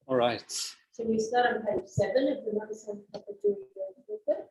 All right. So we start on page 7 of the Lamrim doing the booklet.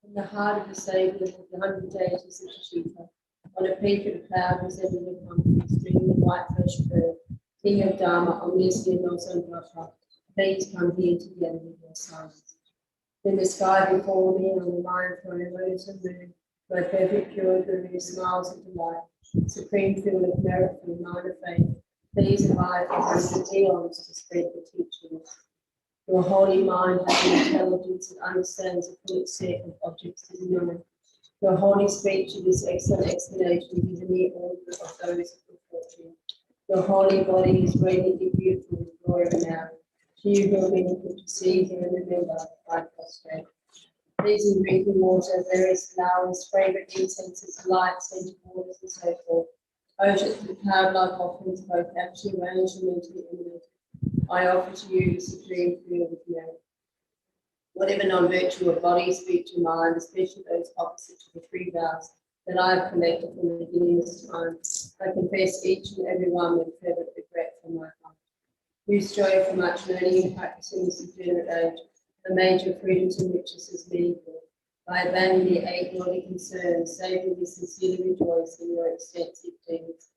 In the heart of the Saviour, the 100 deities of Geshe, on a peak of a cloud was everywhere come extremely white flesh bird, king of Dharma, omniscient and also Brahma. Please come here together with your silence. In the sky before me, on the line throne, rose and moon, my perfect pure guru smiles of delight, supreme field of merit from the line of faith. Please abide for 100 eons to spread the teachings. Your holy mind has an intelligence that understands the full extent of objects to be known. Your holy speech is excellent explanation given the order of those of good fortune. Your holy body is radiantly beautiful with glory and renown. To you who are meaningful to see, hear, and remember, I prostrate. Please in drinking water, various flowers, fragrant incenses, lights, scented waters, and so forth. Oceans with cloud-like offerings, both actually arranged and mentally imminent. I offer to you the supreme field of merit. Whatever non-virtual body, speech, and mind, especially those opposite to the three vows that I have collected from the beginning of time, I confess each and every one with fervent regret from my heart. You strive for much learning and practicing this degenerate age, the major freedoms and riches is meaningful. I abandon the 8 worldly concerns, save me sincerely rejoice in your extensive deeds.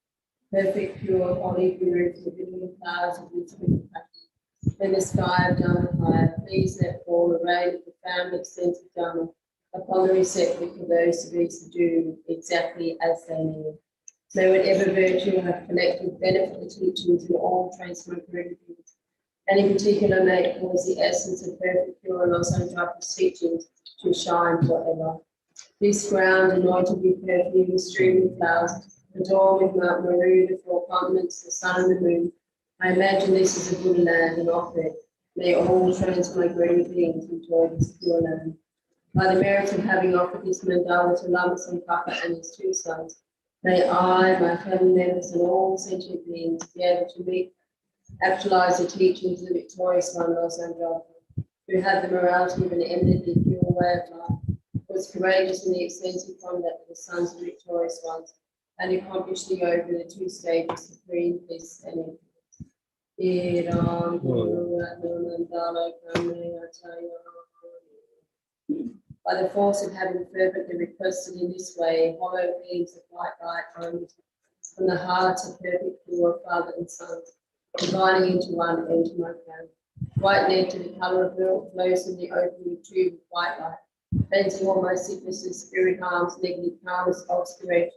Perfect, pure, holy Guru, for the billion of flowers of wisdom and practice. In the sky of Dharma fire, please let fall a rain of profound extensive Dharma upon the receptacle for those to be subdued exactly as they need. May whatever virtue I have collected benefit the teachings and all transform beings. And in particular, may it cause the essence of perfect, pure, and also Anthropic teachings to shine forever. This ground, anointed with perfume, strewn with flowers, adorned with Mount Meru, the 4 continents, the sun and the moon. I imagine this is a good land and offer it. May all transmigrating beings enjoy this pure land. By the merit of having offered this mandala to Lamrim and his 2 sons, may I, my family members, and all sentient beings be able to meet, actualize the teachings of the victorious one, Los Angeles, who had the morality of an eminently pure way of life, was courageous in the extensive conduct of the sons of the victorious ones, and accomplished the yoga in the 2 stages of green, bliss, and influence. By the force of having fervently requested in this way, hollow beams of white light are emitted from the hearts of perfect pure Father and Sons, combining into one and into my crown. White nectar, the colour of milk, flows from the opening tube of white light, cleansing all my sicknesses, spirit harms, negative karmas, obscuration,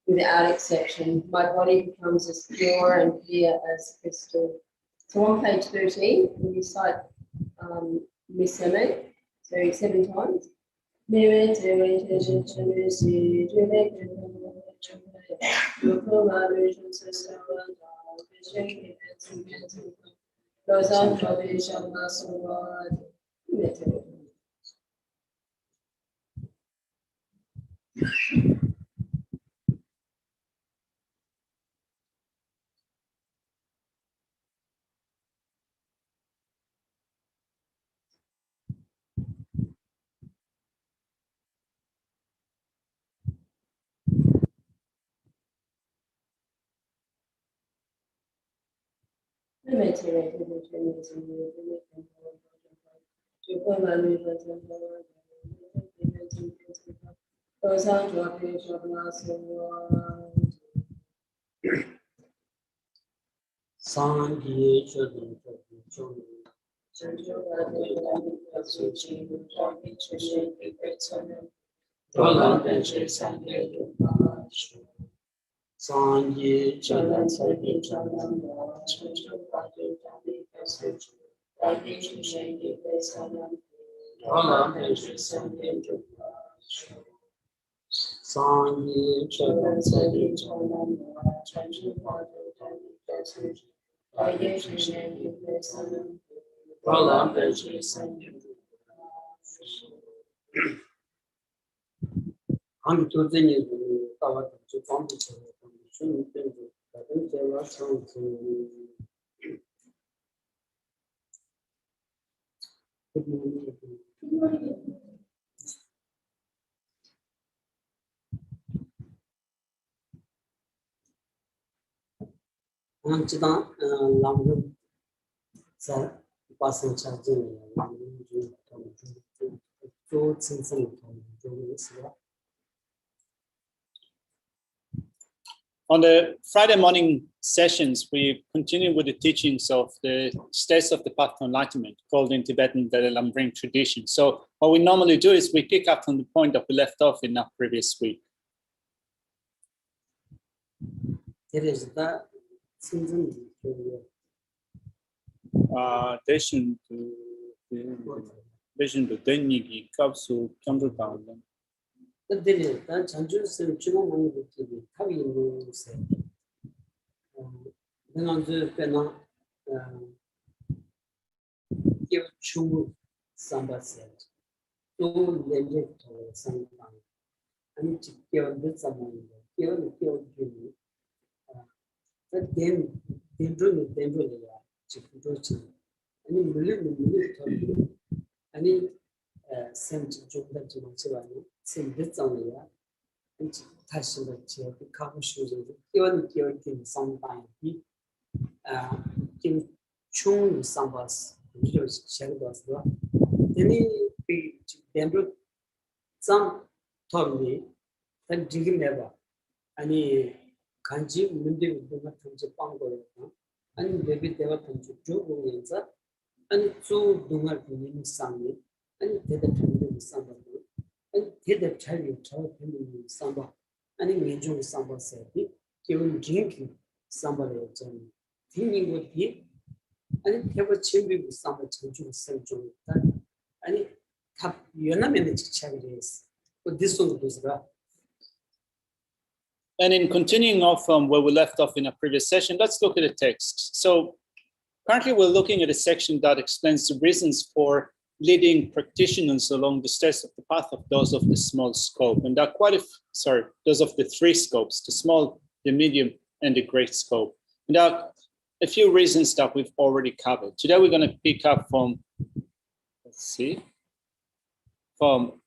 without exception. My body becomes as pure and clear as crystal. So on page 13, we recite Miss Emma, so 7 times. Goes on for Lamrim passing charging On the Friday morning sessions, we continue with the teachings of the states of the path to enlightenment, called in Tibetan the Lamrim tradition. So what we normally do is we pick up from the point that we left off in our previous week. It is that vision to Denigi Kapsu Kamrutan. but there is that Chanjus and Chimon having say. Then on the Pena give Chu Samba said. So lended to some time. And to give this someone, give you. But then they drew the Denver to any million any sent to Machivan, send this only and touch the chair, the cover shoes, even in some time. Kim Chung some was shadows. Then he Denver some told me that Jiggy never any kanji Mundi would not come to Pango and maybe they were come to do and so do not mean Sunday and did the time Samba and did the tell you told him in Samba and in Major Samba said, given drinking somebody thinking would be and they were children with Samba to send John and it have you're not managed charities, but this one was right. And in continuing off from where we left off in a previous session, let's look at the text. So currently we're looking at a section that explains the reasons for leading practitioners along the steps of the path of those of the small scope. And there are those of the three scopes, the small, the medium, and the great scope. And there are a few reasons that we've already covered. Today we're going to pick up from, from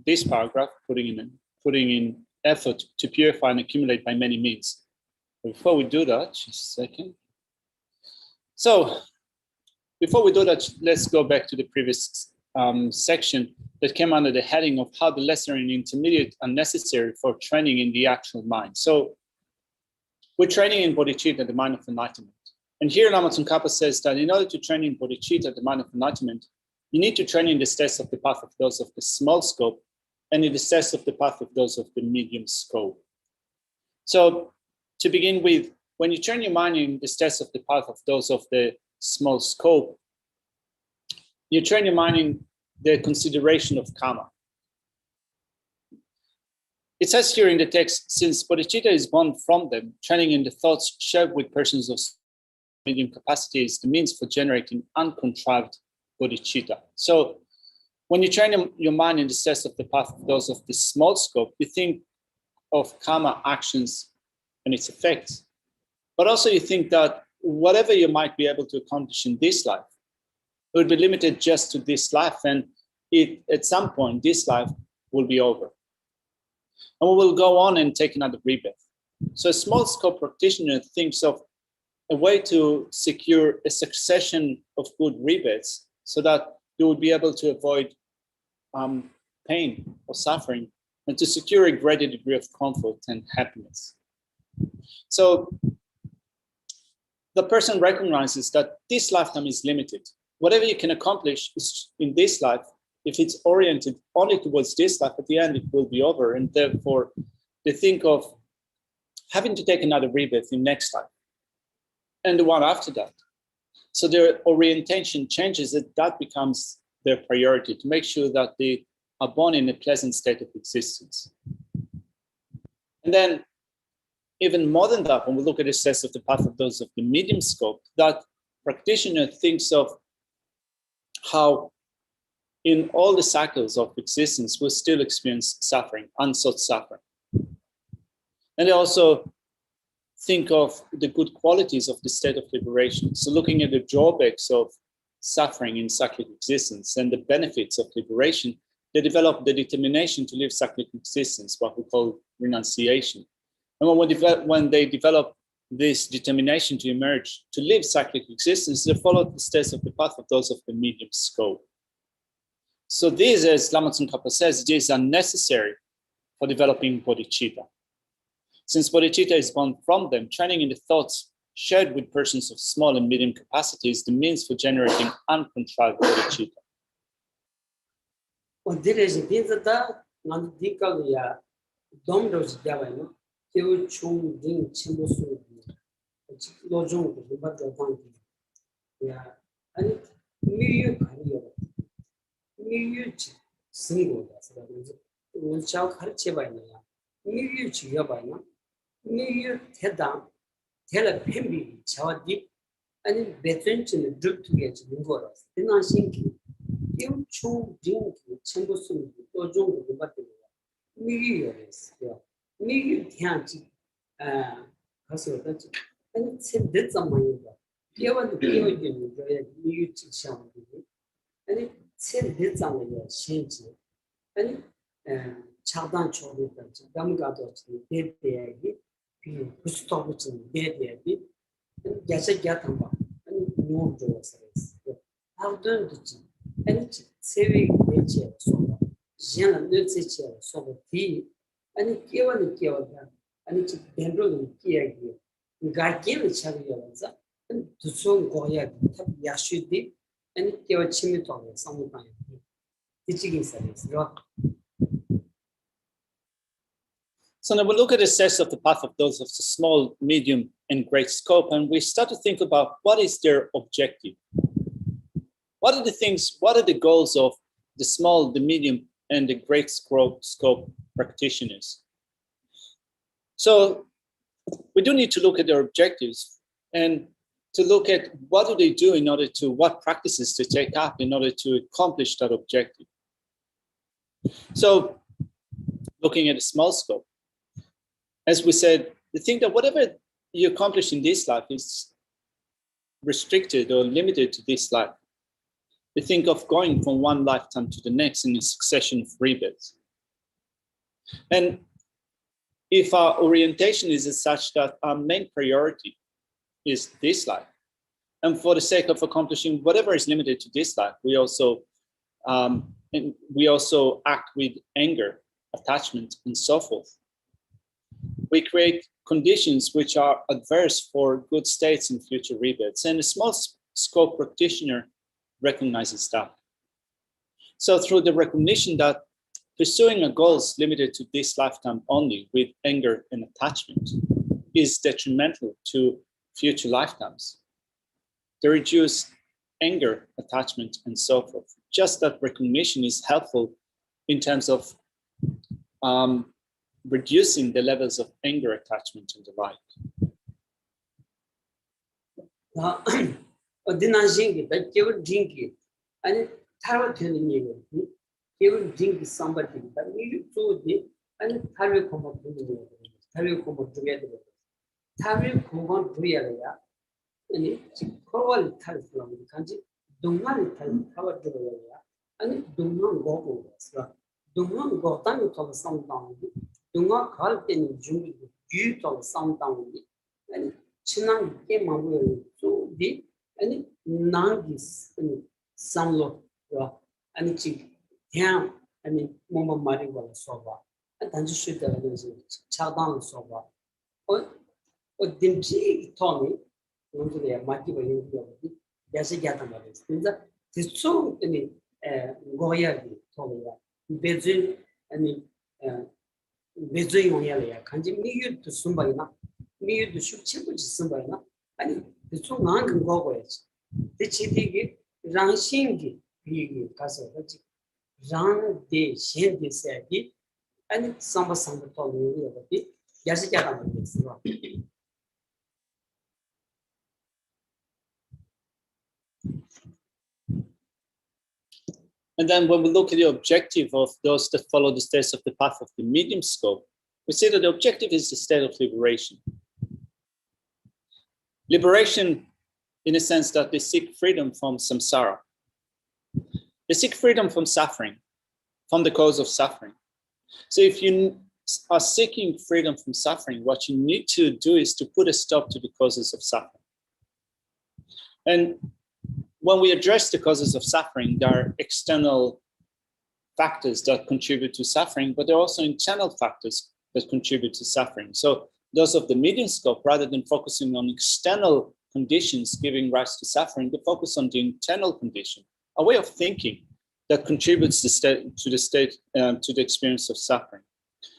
this paragraph, putting in effort to purify and accumulate by many means. Before we do that, just a second. So before we do that, let's go back to the previous section that came under the heading of how the lesser and intermediate are necessary for training in the actual mind. So we're training in bodhicitta, the mind of enlightenment. And here Lama Tsongkhapa says that in order to train in bodhicitta, the mind of enlightenment, you need to train in the steps of the path of those of the small scope and in the steps of the path of those of the medium scope. So to begin with, when you train your mind in the steps of the path of those of the small scope, you train your mind in the consideration of karma. It says here in the text, since bodhicitta is born from them, training in the thoughts shared with persons of medium capacity is the means for generating uncontrived bodhicitta. So when you train your mind in the steps of the path of those of the small scope, you think of karma actions and its effects. But also you think that whatever you might be able to accomplish in this life, it would be limited just to this life, and at some point, this life will be over. And we will go on and take another rebirth. So a small scope practitioner thinks of a way to secure a succession of good rebirths so that you will be able to avoid pain or suffering and to secure a greater degree of comfort and happiness. So the person recognizes that this lifetime is limited. Whatever you can accomplish in this life, if it's oriented only towards this life, at the end it will be over. And therefore, they think of having to take another rebirth in next life and the one after that. So their orientation changes, that becomes their priority to make sure that they are born in a pleasant state of existence. And then even more than that, when we look at the steps of the path of those of the medium scope, that practitioner thinks of how in all the cycles of existence, we still experience suffering, unsought suffering. And they also think of the good qualities of the state of liberation. So looking at the drawbacks of suffering in cyclic existence and the benefits of liberation, they develop the determination to live cyclic existence, what we call renunciation. And when they develop this determination to emerge, to live cyclic existence, they follow the steps of the path of those of the medium scope. So these, as Lama Tsongkhapa says, these are necessary for developing bodhicitta. Since bodhicitta is born from them, training in the thoughts shared with persons of small and medium capacity is the means for generating uncontrived bodhicitta. There is a dinzata, not dikalia, domdos gavano, kill chung ding chimbosu, lojong, but the one. Yeah, and you single, when child had chevana, you chiyabana, you head down, tell a pimby, chow deep, and between the drip to get Lingoras. Then I think you chew drink, chimbosu, lojong, but the years, you can't, and said that's a money. You want to be you to show and it said this on the change. And Chadan Chodi, Gamgado, dead there, stop it in dead there, and Geshe Gatamba, and no doors. How done the G? And it's saving nature, so Jana nature, so tea, and it gave and it's generally here. God gave each other, and to so go ahead, Yashudi, and it gave a chimiton sometime. Teaching service. So now we look at the steps of the path of those of the small, medium, and great scope, and we start to think about what is their objective. What are the things, what are the goals of the small, the medium, and the great scope practitioners? So we do need to look at their objectives and to look at what do they do in order to, what practices to take up in order to accomplish that objective. So looking at a small scope, as we said, we think that whatever you accomplish in this life is restricted or limited to this life. We think of going from one lifetime to the next in a succession of rebirths. And if our orientation is as such that our main priority is this life, and for the sake of accomplishing whatever is limited to this life, we also act with anger, attachment, and so forth. We create conditions which are adverse for good states in future rebirths, and a small scope practitioner recognizes that. So through the recognition that pursuing a goal is limited to this lifetime only with anger and attachment is detrimental to future lifetimes. They reduce anger, attachment, and so forth. Just that recognition is helpful in terms of reducing the levels of anger, attachment, and the like. And he will drink somebody, but you do it, and Taru come up together. Taru come up together. Taru come on together, and it's probably Taru from the country. Don't want to tell together, and do not go over. Do not go down to the sound down. Do not call any June due to the sound down. And Chinang came away so deep, and Nangis and some look, and it's down, I mean, Mama Mari was sober, and then you should have child down sober. Or didn't she told me, going to the Maki by you, there's a gat about it. It's so, I mean, Goya told me that. Beijing, I mean, Beijing on Yalia, can't you meet to somebody now? Me to shoot chip with somebody now? And it's so long can go away. The chitty Ranshingi, Castle. Ran de Shen de Sagi, and some told me about it. Yes, And then when we look at the objective of those that follow the steps of the path of the medium scope, we see that the objective is the state of liberation. Liberation in a sense that they seek freedom from samsara. They seek freedom from suffering, from the cause of suffering. So if you are seeking freedom from suffering, what you need to do is to put a stop to the causes of suffering. And when we address the causes of suffering, there are external factors that contribute to suffering, but there are also internal factors that contribute to suffering. So those of the medium scope, rather than focusing on external conditions giving rise to suffering, they focus on the internal condition, a way of thinking that contributes to the experience of suffering.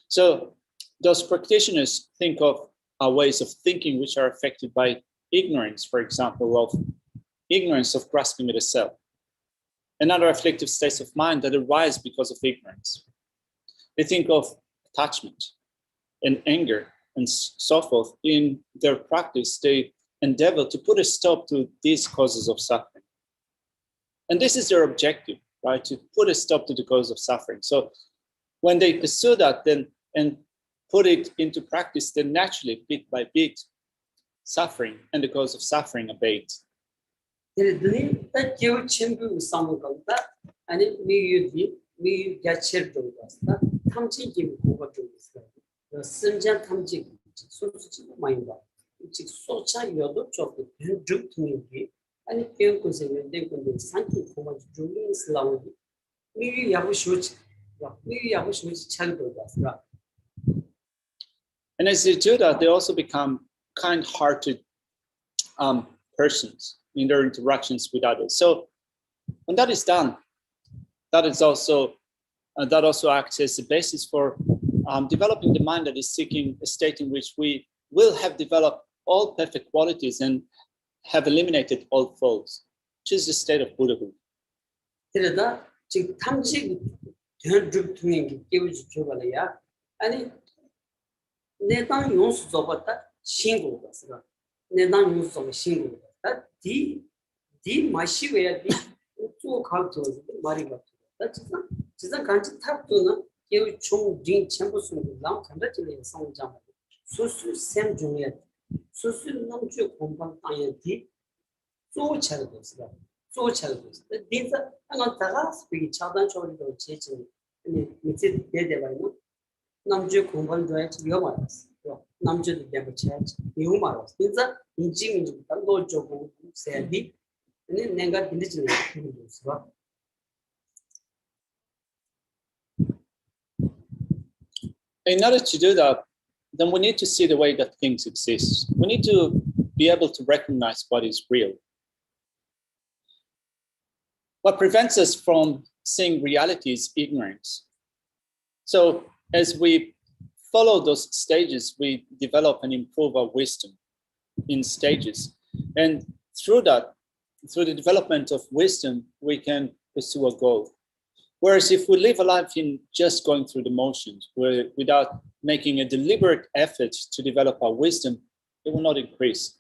So those practitioners think of ways of thinking which are affected by ignorance, for example, of ignorance of grasping at a self, and other afflictive states of mind that arise because of ignorance. They think of attachment and anger and so forth. In their practice, they endeavor to put a stop to these causes of suffering. And this is their objective, right? To put a stop to the cause of suffering. So when they pursue that then and put it into practice, then naturally, bit by bit, suffering and the cause of suffering abate. 그들이 딱 기후 친구 싸움을 건다 아니 미유 개체도 왔다 탐지 기후 고것도 있어요. 선전 탐지 소수지 많이 봐. 즉 소차여도 조금 쭉 통이기 아니 기후 고생을 내고 상태 고만 중인 슬라우디 미유 야부쇼치 차도 왔다. And as they do that, they also become kind-hearted persons in their interactions with others. So when that is done, that also acts as the basis for developing the mind that is seeking a state in which we will have developed all perfect qualities and have eliminated all faults, which is the state of Buddhahood. 그러다 지금 탐지 쭉 통이 깨우지 줘봐야 아니 내당 용수 접었다 신고 갔어. 내당 용수 접어 신고 갔다. 디 마시고야 디 또 가도 말이 같아. 진짜 간지 탑도는 깨우 총진 전부 쓰는 남 간다지는 상장. 수수 샘 중에 수수 남주 공방 땅에 디 소차도 있어. 소차도 있어. 디자 하나 다가 스피기 차단 처리도 제지. 밑에 대대바는 남주 공방 좋아해 지금 말았어. 남주도 내가 쳐야지. 이거 말았어. 진짜 인증이 단도 조금 세디. 근데 내가 들리지는 않았어. In order to do that, then we need to see the way that things exist. We need to be able to recognize what is real. What prevents us from seeing reality is ignorance. So as we follow those stages, we develop and improve our wisdom in stages. And through that, through the development of wisdom, we can pursue a goal. Whereas if we live a life in just going through the motions, without making a deliberate effort to develop our wisdom, it will not increase.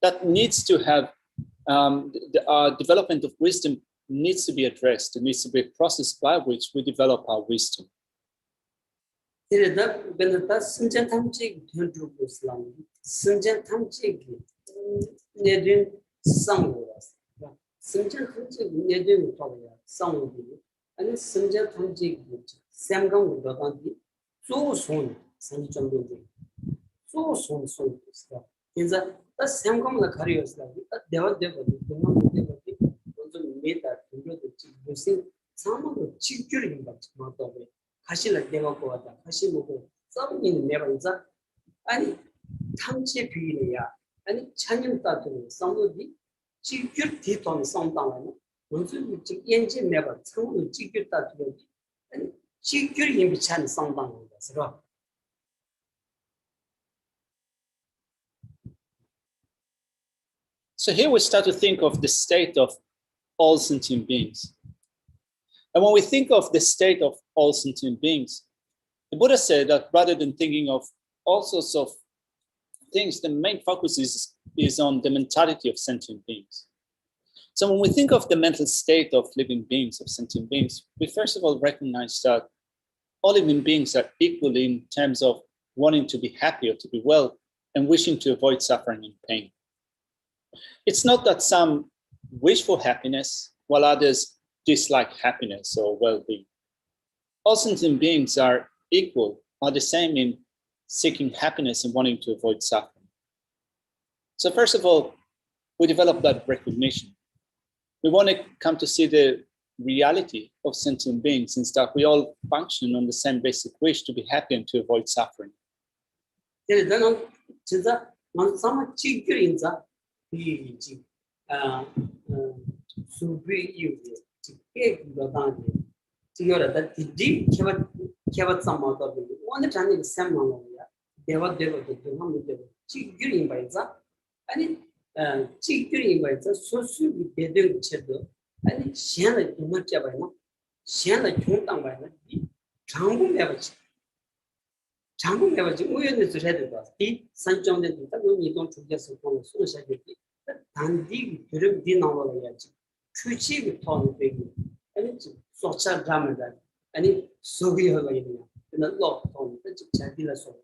That needs to have, our development of wisdom needs to be addressed. It needs to be a process by which we develop our wisdom. 그래다 그러다 선전 탐지 들고 있으면 선전 탐지 내든 상고라서 선전 탐지 내든 거야 상고기 아니 선전 탐지 샘강으로 가는데 소손 선전도 소손 있어 그래서 그 샘강을 가려서 대화 먼저 메다 들려도 무슨 사람도 직결인 것 같아 가실을 내갖고 왔다. 가시 먹고 썸이는 내방자 아니 탐지 비리야. 아니 찬양 따도 썸도 직결 뒤돈 썸당하는 무슨 직 엔진 내가 창문 직결 따도 아니 직결 임비 찬 썸당하는 거서. So here we start to think of the state of all sentient beings. And when we think of the state of all sentient beings, the Buddha said that rather than thinking of all sorts of things, the main focus is on the mentality of sentient beings. So when we think of the mental state of living beings, of sentient beings, we first of all recognize that all living beings are equal in terms of wanting to be happy or to be well and wishing to avoid suffering and pain. It's not that some wish for happiness while others dislike happiness or well-being. All sentient beings are equal, are the same in seeking happiness and wanting to avoid suffering. So first of all, we develop that recognition. We want to come to see the reality of sentient beings and that we all function on the same basic wish to be happy and to avoid suffering. 아니 시안의 돈을 잡아요. 시안의 총당 봐요. 장군 해봐지. 장군 해봐지. 우연에서 해야 돼. 이 산정된 데다 이동 중에서 보는 소시하겠지. 단디 그룹 디 나와야지. 추치기 톤 되고. 아니 소차 잠을 아니 소리 하고 있는. 근데 록톤 즉 자기라서.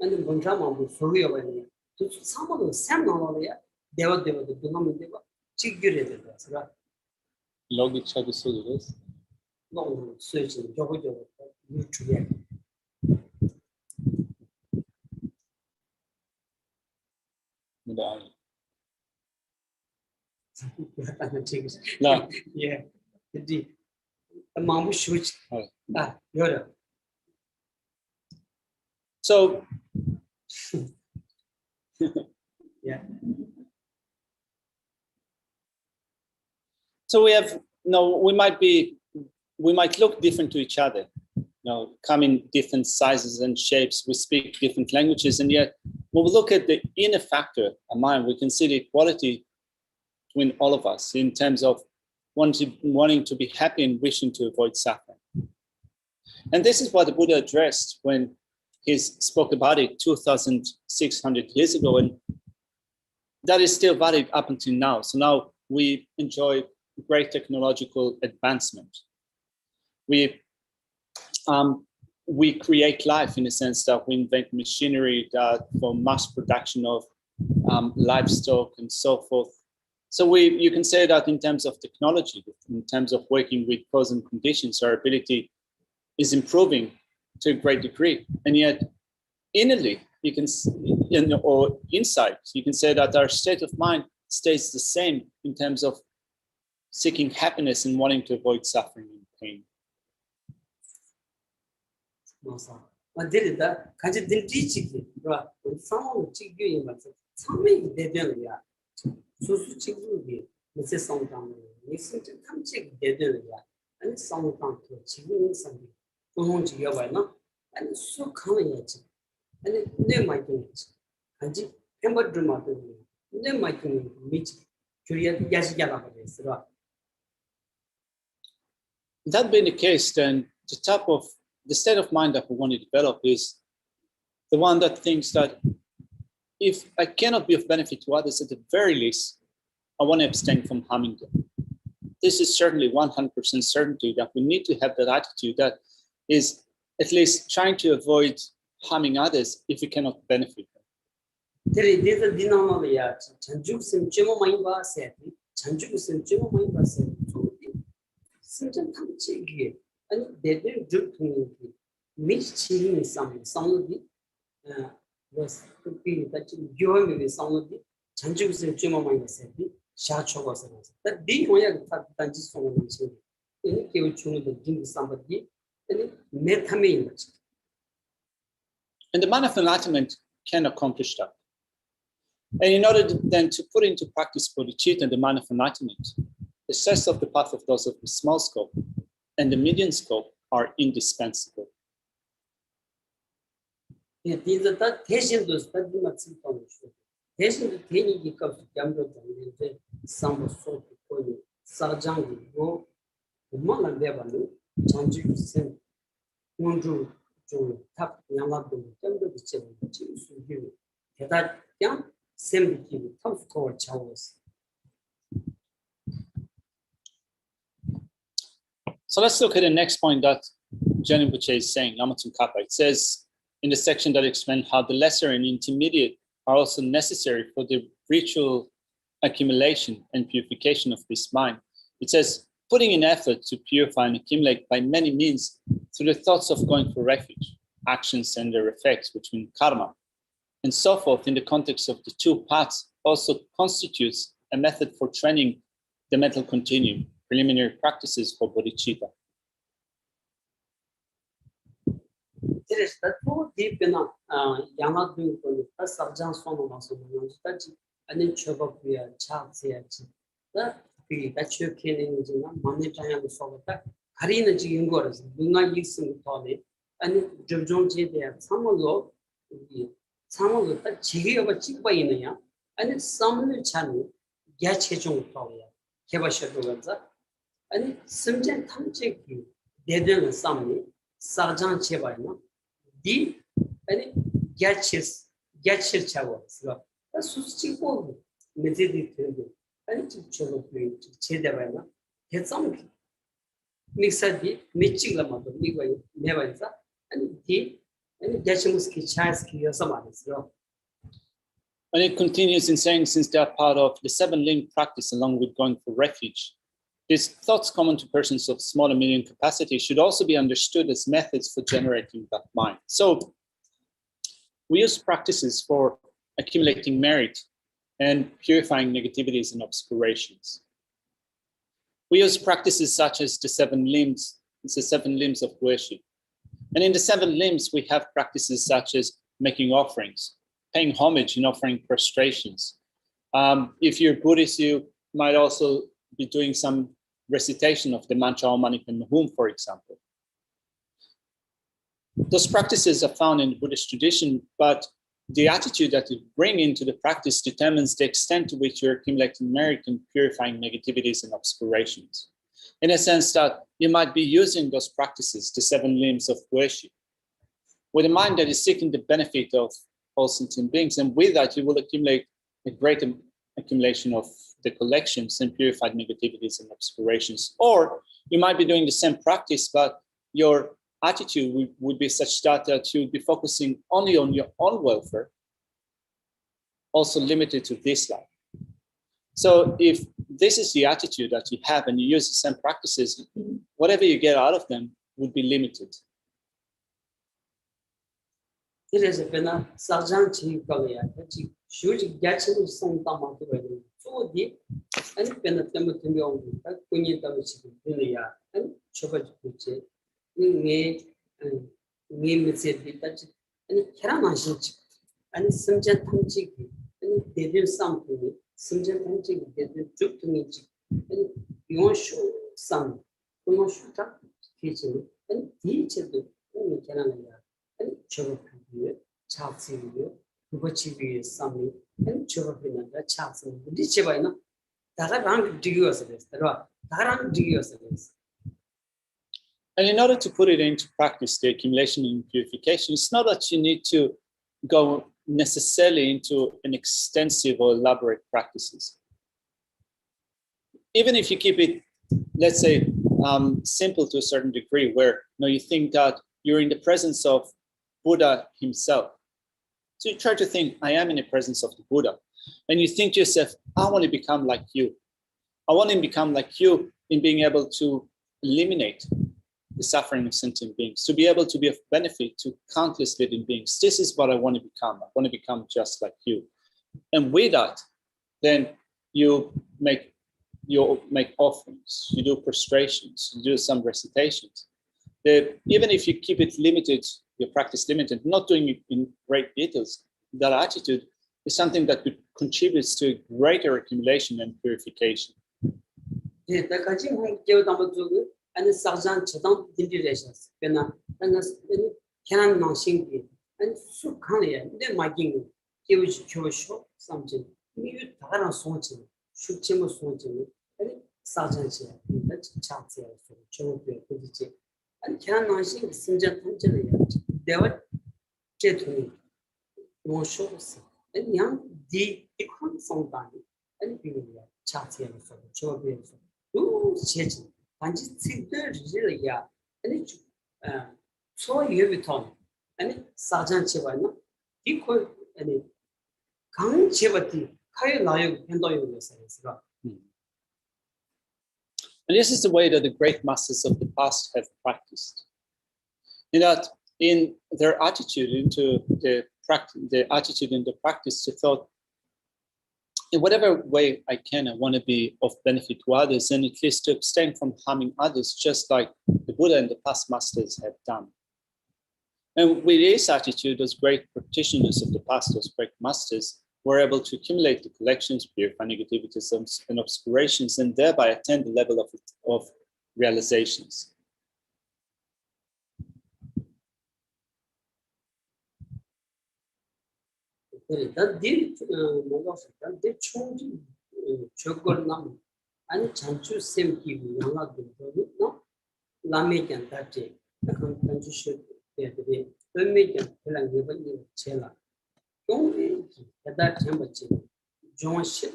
아니 뭔가만 소리 하고 있는. 또 사모도 샘 나와야 대화대화도 동하면 되고. 직결해야 돼. 그래서 Logi chadu sudures. No, searching, jogo, nutrient. No. Yeah, the mamu switch. You're So, yeah. So we have, we might look different to each other, come in different sizes and shapes. We speak different languages, and yet when we look at the inner factor of mind, we can see the equality between all of us in terms of wanting to be happy and wishing to avoid suffering. And this is what the Buddha addressed when he spoke about it 2,600 years ago, and that is still valid up until now. So now we enjoy great technological advancement. We create life in the sense that we invent machinery for mass production of livestock and so forth. So you can say that in terms of technology, in terms of working with cause and conditions, our ability is improving to a great degree. And yet innerly, you can, or inside, you can say that our state of mind stays the same in terms of seeking happiness and wanting to avoid suffering and pain. That being the case, then the state of mind that we want to develop is the one that thinks that if I cannot be of benefit to others, at the very least, I want to abstain from harming them. This is certainly 100% certainty that we need to have that attitude that is at least trying to avoid harming others if we cannot benefit them. And the man of enlightenment can accomplish that. And in order then to put into practice bodhicitta and the man of enlightenment, the success of the path of those of the small scope and the medium scope are indispensable. So let's look at the next point that Jenny Buche is saying, Lamatun Kappa. It says in the section that explains how the lesser and intermediate are also necessary for the ritual accumulation and purification of this mind. It says, putting in effort to purify and accumulate by many means through the thoughts of going for refuge, actions and their effects between karma, and so forth in the context of the two paths also constitutes a method for training the mental continuum, preliminary practices for bodhicitta. It is that more deep enough. Yana doing for the subject song of and then chop up the child here. That you're killing money time for that. Harina Jingors, do not use some tolly, and Jojon J. There, some of the Chigi of a chick by in a and it's some channel, Geshe Tolia, Kevasha, and Simjan Tamchiki, Dedan Sami, Sarjan Chevana, D, and Geshe Chavas. That's Sustico, Medidi, and to Cholo play to Chedavana, get some mixed deep, Michigama, never and deep, and Gashamuski Chaski or some others. And it continues in saying, since they are part of the 7-limb practice along with going for refuge, these thoughts common to persons of small and medium capacity should also be understood as methods for generating that mind. So we use practices for accumulating merit and purifying negativities and obscurations. We use practices such as the 7 limbs, it's the 7 limbs of worship. And in the 7 limbs, we have practices such as making offerings, paying homage and offering prostrations. If you're Buddhist, you might also be doing some recitation of the mantra Om Mani Padme Hum, for example. Those practices are found in the Buddhist tradition, but the attitude that you bring into the practice determines the extent to which you're accumulating merit and purifying negativities and obscurations. In a sense that you might be using those practices, the 7 limbs of worship, with a mind that is seeking the benefit of all sentient beings, and with that you will accumulate a great accumulation of the collections and purified negativities and obscurations. Or you might be doing the same practice, but your attitude would be such that you would be focusing only on your own welfare, also limited to this life. So if this is the attitude that you have and you use the same practices, whatever you get out of them would be limited. It is a pena, Sarjan Chikalia, should get some Tama so deep, and Penatum to be on the Punya and Chopachuche, me and Karamashi, and Simjan Tamchiki, and they did something, Simjan Tamchiki, they took to me, and you won't show some, you won't shoot up kitchen, and teach it in Canada. And Chopin, Chelsea, Ubachi, Sami, and Chopin, the Chelsea, the Chivana, that around degrees of this, there are around degrees of this. And in order to put it into practice, the accumulation and purification, it's not that you need to go necessarily into an extensive or elaborate practices. Even if you keep it, let's say, simple to a certain degree, where you think that you're in the presence of Buddha himself. So you try to think, I am in the presence of the Buddha. And you think to yourself, I want to become like you. I want to become like you in being able to eliminate the suffering of sentient beings, to be able to be of benefit to countless living beings. This is what I want to become. I want to become just like you. And with that, then you make offerings, you do prostrations, you do some recitations. Even if you keep it limited, your practice limited, not doing it in great details, that attitude is something that contributes to a greater accumulation and purification. And the Sergeant Chadon Dindirations, Pena, and Canon non singing, and so canny, they might give you show something. You Taran Sontin, shoot him of Sontin, and Sergeant, that's Chatsy, Joe, and Canon non sing Sinjat they were jet no shows, and young D. Econ sometime, and people Chatsy, Joe, do 반지 책들이야. 아니 소 예비통 아니 사전 제발요. 이거 아니 강 제발이 카이 나요 현도요 그래서 And this is the way that the great masters of the past have practiced. In that, in their attitude into the practice, the attitude in the practice, they thought, in whatever way I can, I want to be of benefit to others, and at least to abstain from harming others, just like the Buddha and the past masters have done. And with this attitude, those great practitioners of the past, those great masters, were able to accumulate the collections, purify negativities and obscurations, and thereby attain the level of realizations. John shit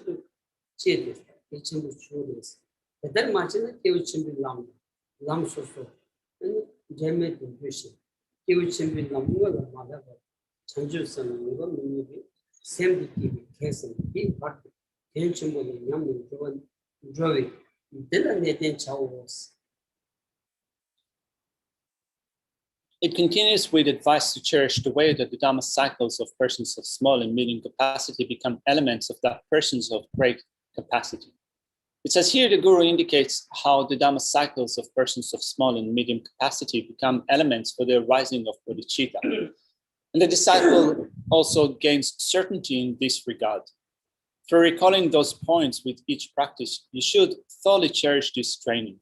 cheated, it's in the students. But then imagine he would simply lam so, and Jamie intuition. He would simply lam, mother, changes and maybe same the case and be part tension with the young drawing. Then I was. It continues with advice to cherish the way that the Dharma cycles of persons of small and medium capacity become elements of that persons of great capacity. It says here the Guru indicates how the Dharma cycles of persons of small and medium capacity become elements for the arising of bodhicitta. And the disciple also gains certainty in this regard. For recalling those points with each practice, you should thoroughly cherish this training.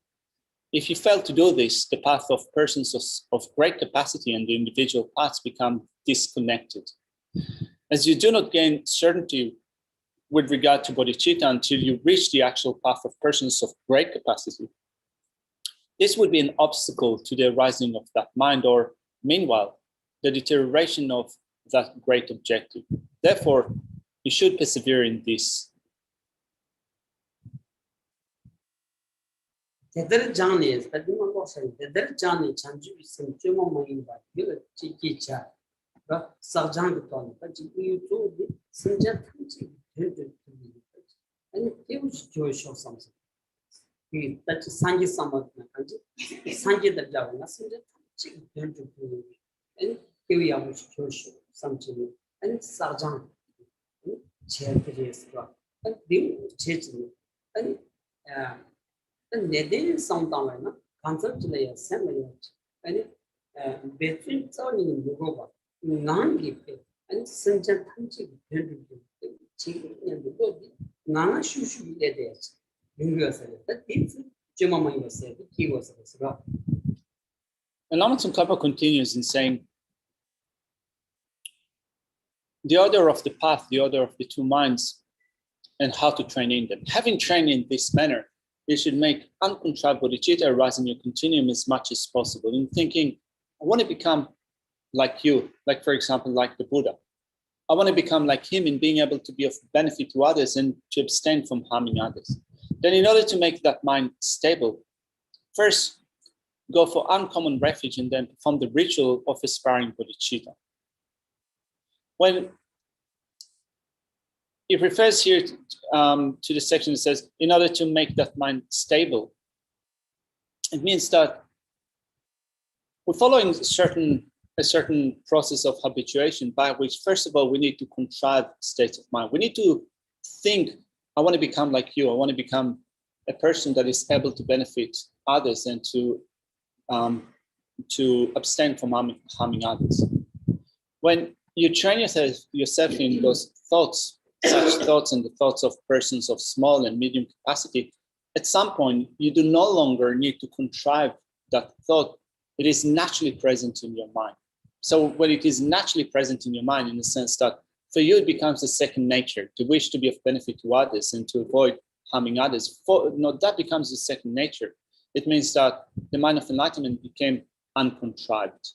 If you fail to do this, the path of persons of great capacity and the individual paths become disconnected. As you do not gain certainty with regard to bodhicitta until you reach the actual path of persons of great capacity, this would be an obstacle to the arising of that mind, or meanwhile, the deterioration of that great objective. Therefore, you should persevere in this. Tether Johnny is that you must say Tether Johnny Chanju is some Jimo Moimba, you Chiki Cha, Sarjang, but you told me Sanjat and it was Jewish or something. That Sanji Samat Sanji the Javana Sanjat and here we are with Jewish something and Sarjang chair and they change and 내대 상담에는 간섭들의 생활이 아니 배틀 싸우는 무거워 난기 아니 선전 탐지 되는 지금은 또 나나 슈슈에 대해서 연구해서 그때 좀 많이 봤어요 키워서가 And Lama Tsongkhapa continues in saying, the order of the path, the order of the two minds, and how to train in them. Having trained in this manner, you should make uncontrived bodhicitta arise in your continuum as much as possible in thinking, I want to become like you, like, for example, like the Buddha. I want to become like him in being able to be of benefit to others and to abstain from harming others. Then in order to make that mind stable, first go for uncommon refuge and then perform the ritual of aspiring bodhicitta. When it refers here to the section that says, in order to make that mind stable, it means that we're following a certain process of habituation by which, first of all, we need to contrive states of mind. We need to think, I want to become like you. I want to become a person that is able to benefit others and to abstain from harming others. When you train yourself in those thoughts, such thoughts and the thoughts of persons of small and medium capacity, at some point, you do no longer need to contrive that thought. It is naturally present in your mind. So when it is naturally present in your mind, in the sense that for you, it becomes a second nature to wish to be of benefit to others and to avoid harming others. That becomes a second nature. It means that the mind of enlightenment became uncontrived.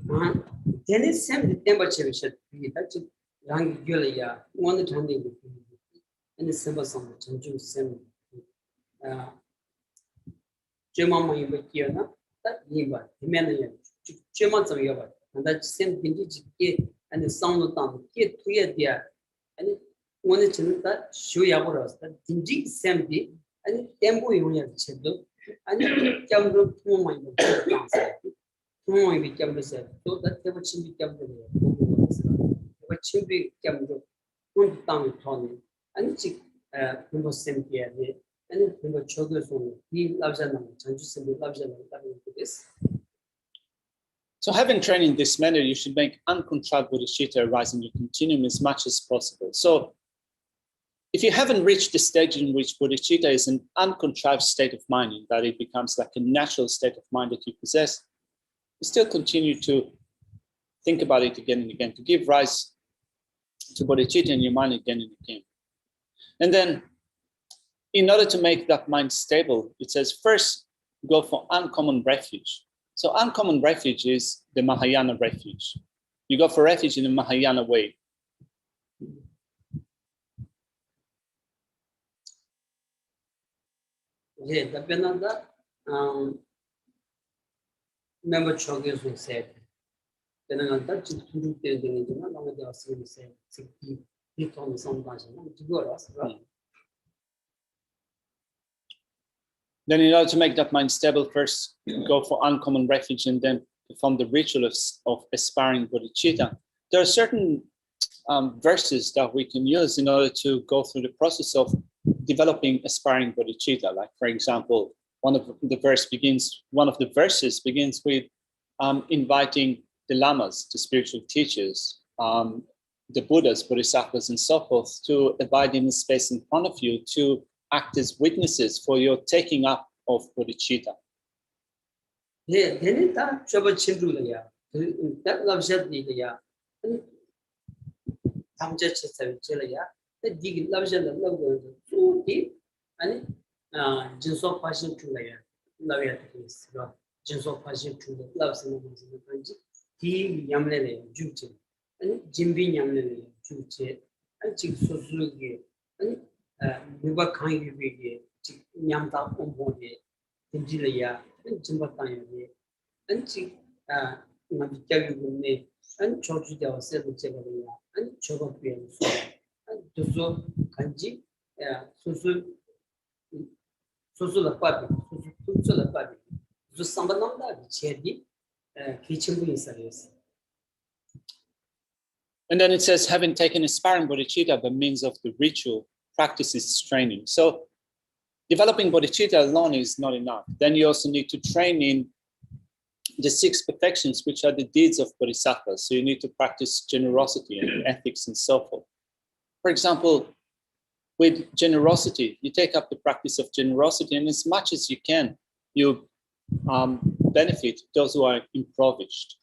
Then it's same temperature should be that Rangulia, one turning and the symbols on the Chanju Sem German Yukiana, that Niba, the man, German of Yoga, and that same vintage and the sound of them, get to a dear, and wanted to know that Shuyaboras, that Dingy Samdi, and Tembo Union Chedo, and Jambo Puma became the same, so that they would become the what should be Jambo, one town Tony, and it's Puma Sampia, and Puma Chogas, he loves them, and just loves them, this. So having trained in this manner, you should make uncontrived bodhicitta arise in your continuum as much as possible. So if you haven't reached the stage in which bodhicitta is an uncontrived state of mind, in that it becomes like a natural state of mind that you possess, you still continue to think about it again and again, to give rise to bodhicitta in your mind again and again. And then in order to make that mind stable, it says first go for uncommon refuge. So uncommon refuge is the Mahayana refuge. You go for refuge in the Mahayana way. Yeah, the Benanda, member Chogis will say, Benanda, to do the long as they are saying, 60 feet on some version to go us, right? Then in order to make that mind stable, first go for uncommon refuge and then perform the ritual of aspiring bodhicitta. There are certain verses that we can use in order to go through the process of developing aspiring bodhicitta. Like, for example, one of the verses begins with inviting the lamas, the spiritual teachers, the Buddhas, bodhisattvas, and so forth, to abide in the space in front of you to act as witnesses for your taking up of bodhicitta. Yeah, then that trouble children, that loves the I'm just a the dig loves the love so deep and just so passion to layer, love at least, just so passion to the loves and the country. He yamle, duty, and Jimby yamle, duty, and chick so sluggy, and Nuba kind of big, Yamta on body, Injilia, and Jimbataya, and chick Navitavi will make, and Chochi del Seven Chevalia, and Chogopi and so and Tuzo Kanji, Susu the Papi, Susu the Papi, to Sambananda, Chedi, Kitchen service. And then it says, having taken aspiring bodhicitta by means of the ritual, practices training. So developing bodhicitta alone is not enough. Then you also need to train in the 6 perfections, which are the deeds of bodhisattvas. So you need to practice generosity and ethics and so forth. For example, with generosity, you take up the practice of generosity, and as much as you can, you benefit those who are impoverished.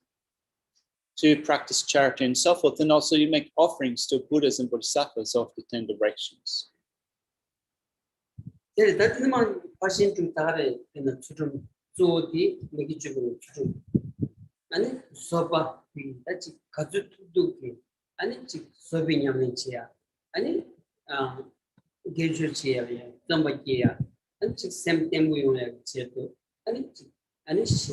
To practice charity and so forth, and also you make offerings to Buddhas and Bodhisattvas of the 10 directions. Yeah, that's the man passing to Tare in the Tsultrim, so the Megitchu Tsultrim. And Sopa, that's Kazu Duki, and it's Sobinyamichia, and it Geshe, Zambakia, and it's same thing we will have Cheto, and it's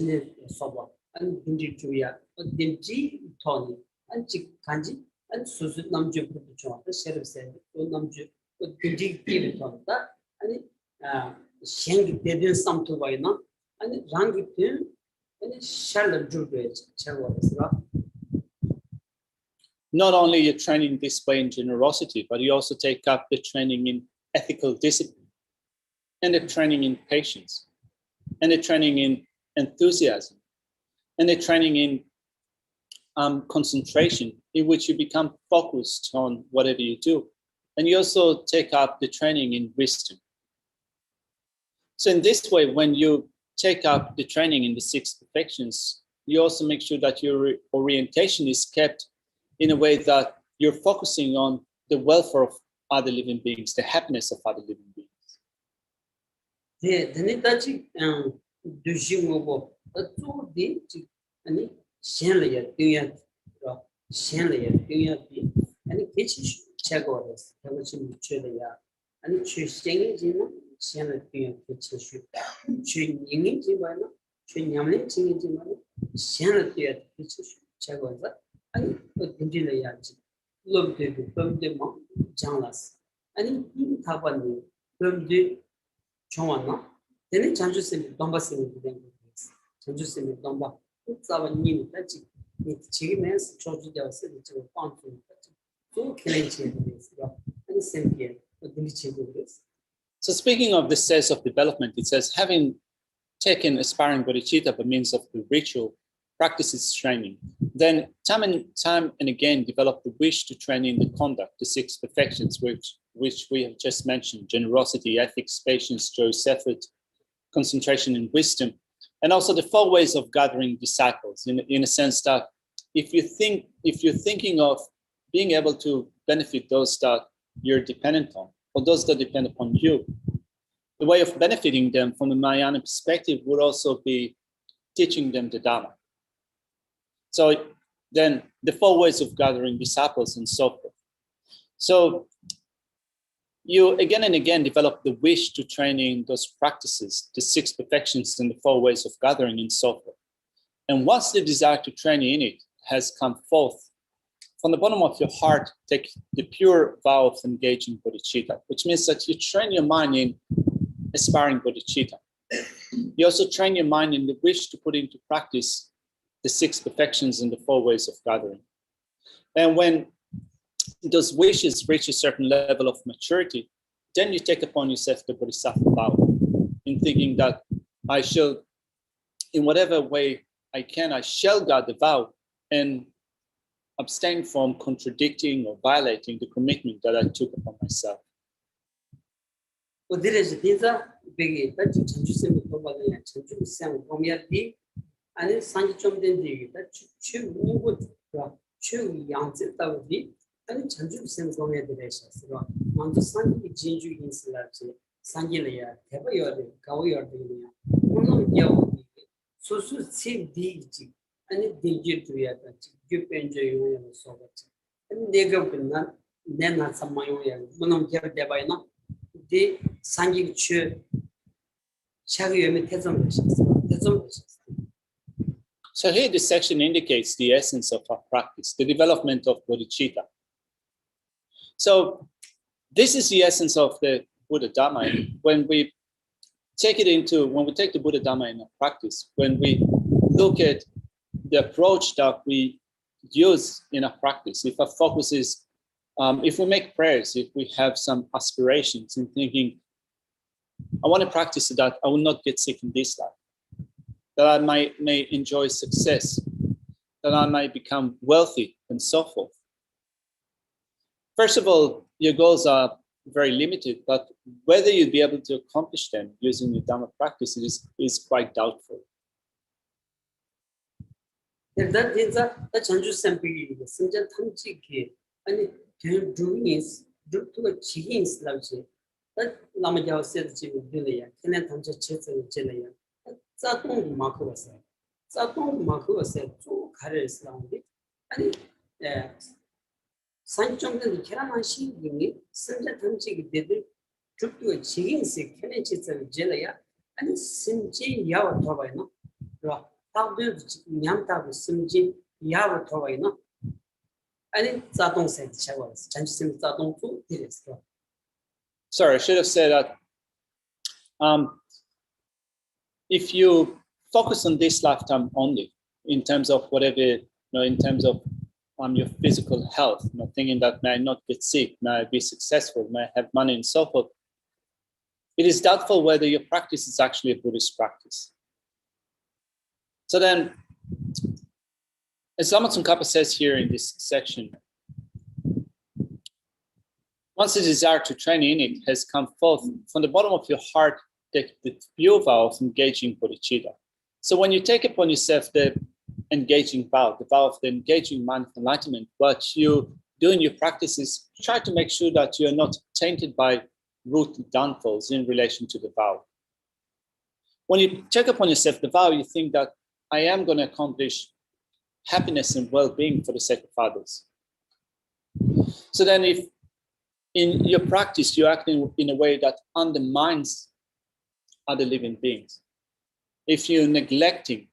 Soba, and Dinjuya, but Dinji, Tony, and Chick Kanji, and Susu Namju Putuchon, the sheriff said, Namju, but Dinji gave it on that, and it Shang didn't some to Vaina, and it rang with him, and it shall do it, Not only you're training this way in generosity, but you also take up the training in ethical discipline, and the training in patience, and the training in enthusiasm, and the training in concentration, in which you become focused on whatever you do. And you also take up the training in wisdom. So in this way, when you take up the training in the 6 perfections, you also make sure that your orientation is kept in a way that you're focusing on the welfare of other living beings, the happiness of other living beings. Yeah, then it does do you move up to the and Shanley, and it kitchen check orders, and it's in Chile, and it's singing, 现在对的情绪，去宁宁之外呢，去娘们经营之外呢，现在对的情绪，结果是，아니 문제를 해야지. 그럼도 뭐 장라스. 아니 이 타반이 그럼도 좋았나? 내가 장주쌤이 넘봤으면 되는 거였어. 장주쌤이 넘봐. 싸워님 같이 지금에서 조주되어서 지금 빵꾸 또 kelleçi 됐어. 아니 쌤께 어떤 친구 됐어. So speaking of the sense of development, it says having taken aspiring bodhicitta by means of the ritual practices training, then time and again develop the wish to train in the conduct, the 6 perfections, which we have just mentioned: generosity, ethics, patience, choice, effort, concentration, and wisdom, and also the 4 ways of gathering disciples. In a sense that if you're thinking of being able to benefit those that you're dependent on, or those that depend upon you, the way of benefiting them from a Mahayana perspective would also be teaching them the Dharma. So then the 4 ways of gathering disciples and so forth. So you again and again develop the wish to train in those practices, the 6 perfections and the 4 ways of gathering and so forth. And once the desire to train in it has come forth, from the bottom of your heart, take the pure vow of engaging bodhicitta, which means that you train your mind in aspiring bodhicitta. You also train your mind in the wish to put into practice the 6 perfections and the 4 ways of gathering. And when those wishes reach a certain level of maturity, then you take upon yourself the bodhisattva vow, in thinking that I shall, in whatever way I can, I shall guard the vow and abstain from contradicting or violating the commitment that I took upon myself. 어디에서 진짜 베개 같이 전주쌤이 도와줘야 전주쌤 보면이 아니 산지 좀된 얘기다 최고 최고 양질다고디 아니 전주쌤 보면들에서 먼저 산지 진주 인슬라지 산지래야 대버여야 돼 가워야 되냐 물론 여 소수 세디지 아니 디지털이야 같이 교penjoy는 소같이 내가 그냥 내가 삼마요야 물론 개발돼봐야나 데 상기 추 차기에면 대점되셨어. So here this section indicates the essence of our practice, the development of bodhicitta. So this is the essence of the Buddha Dhamma. When we take the Buddha Dhamma in our practice, when we look at the approach that we use in our practice, if our focus is if we make prayers, if we have some aspirations in thinking, I want to practice so that I will not get sick in this life, that I may enjoy success, that I might become wealthy, and so forth. First of all, your goals are very limited, but whether you'll be able to accomplish them using the Dhamma practice is quite doubtful. That is the 전주 샘플이 진짜 탐지기 아니 doings do a chicken slavji. That Lamajao said to Julia, can I come to church and Julia? Satung Marco said. Satung Marco said, 2 carriers landed. And Sanchong and the Keramashi, you need some Tamchi did took to a chicken sick, can I chit and Julia? And Simji Yawa Tovino. How do Yamta with Simji Yawa Tovino? I think Zatong said showers. Change Zatong too. Sorry, I should have said that if you focus on this lifetime only, in terms of whatever, in terms of your physical health, thinking that may I not get sick, may I be successful, may I have money and so forth, it is doubtful whether your practice is actually a Buddhist practice. So then, as Lama Tsongkhapa says here in this section, once the desire to train in it has come forth, from the bottom of your heart, take the pure vow of engaging bodhicitta. So when you take upon yourself the engaging vow, the vow of the engaging mind of enlightenment, what you do in your practice is try to make sure that you are not tainted by root downfalls in relation to the vow. When you take upon yourself the vow, you think that I am going to accomplish happiness and well-being for the sake of others. So then if in your practice you're acting in a way that undermines other living beings. If you're neglecting,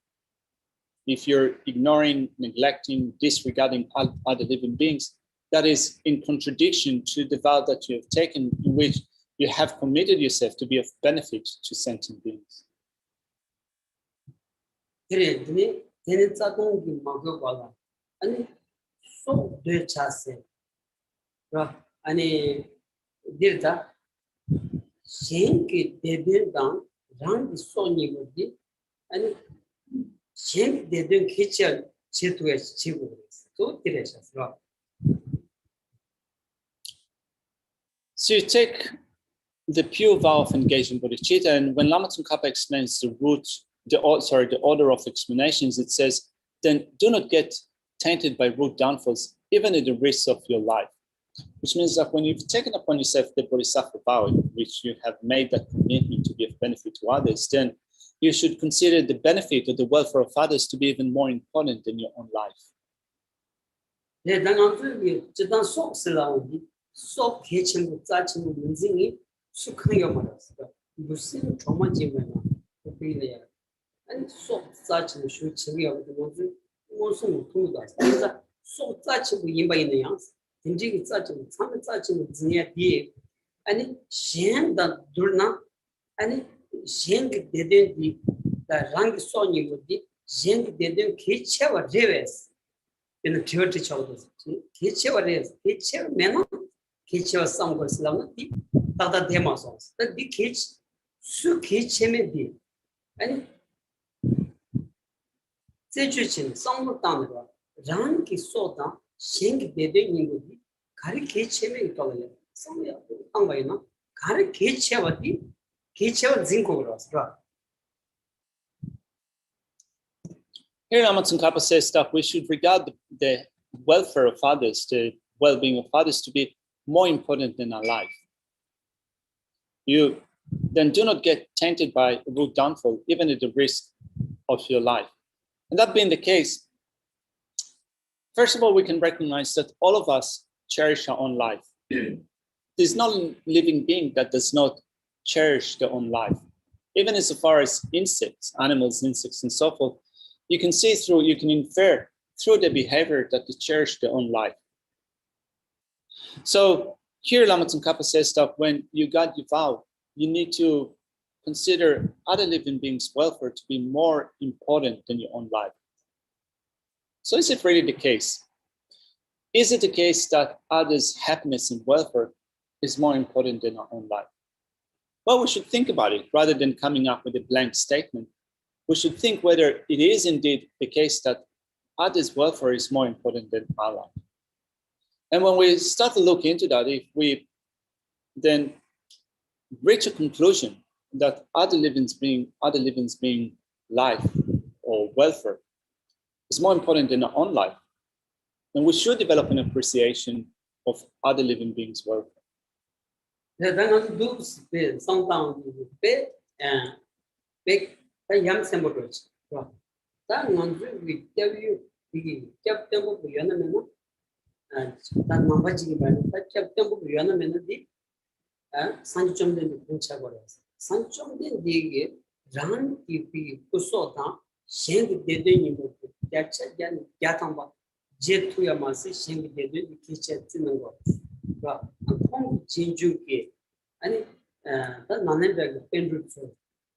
if you're ignoring, neglecting, disregarding other living beings, that is in contradiction to the vow that you have taken, in which you have committed yourself to be of benefit to sentient beings. 그래, 되는 자동기 먹어봐라. 아니, 쏙 되차세. 아니, 들다. 생기 대변당 랑 소니 거기 아니 생 대변 개체 제도에 지고 또 그래서. So you take the pure vow of engaging bodhicitta, and when Lama Tsongkhapa explains the order of explanations, it says, then do not get tainted by rude downfalls, even at the risk of your life. Which means that when you've taken upon yourself the bodhisattva vow, in which you have made that commitment to be of benefit to others, then you should consider the benefit or the welfare of others to be even more important than your own life. 네, 당연히 저단 속슬라오니 속 개체고 짜치고 인생이 수ඛ하게 말았어. 무슨 조만지면은 그래야 아니 속 짜치고 수치게 하고 무슨 통도 그래서 속 짜치고 인바이는 양스 인지기 짜치고 참을 짜치고 진야 뒤에 아니 시행다 둘나 아니 시행 대대디 랑 소니 거디 시행 대대 개체와 레베스 in theory chawdos 개체와 레베스 개체면은 개체와 상고슬라면 디 다다 데마sos 디 개체 수 개체면디 아니 제주친 상무당으로 랑기 소다 생기 대대인 거디 가리 개체면 있다고요. 상이야. 상바이나 가리 개체와디 개체와 진고로 왔어. Here Lama Tsongkhapa says that we should regard the welfare of others, the well-being of others, to be more important than our life. You then do not get tainted by a rude downfall, even at the risk of your life. And that being the case, first of all, we can recognize that all of us cherish our own life. There's not a living being that does not cherish their own life. Even as far as insects, animals, insects, and so forth, you can infer through their behavior that they cherish their own life. So here Lama Tsongkhapa says that when you got your vow, you need to consider other living beings' welfare to be more important than your own life. So is it really the case? Is it the case that others' happiness and welfare is more important than our own life? Well, we should think about it rather than coming up with a blank statement. We should think whether it is indeed the case that others' welfare is more important than our life. And when we start to look into that, if we then reach a conclusion that other living being life or welfare is more important than our own life, then we should develop an appreciation of other living beings' welfare. 산점된 공차버려서 산점된 얘기 란 깊이 구소다 생기 대대니 뭐 야차간 야탄바 제투야 마스 생기 대대 기체 뜨는 거. 그 콩 진주게 아니 다 나는 데 펜루트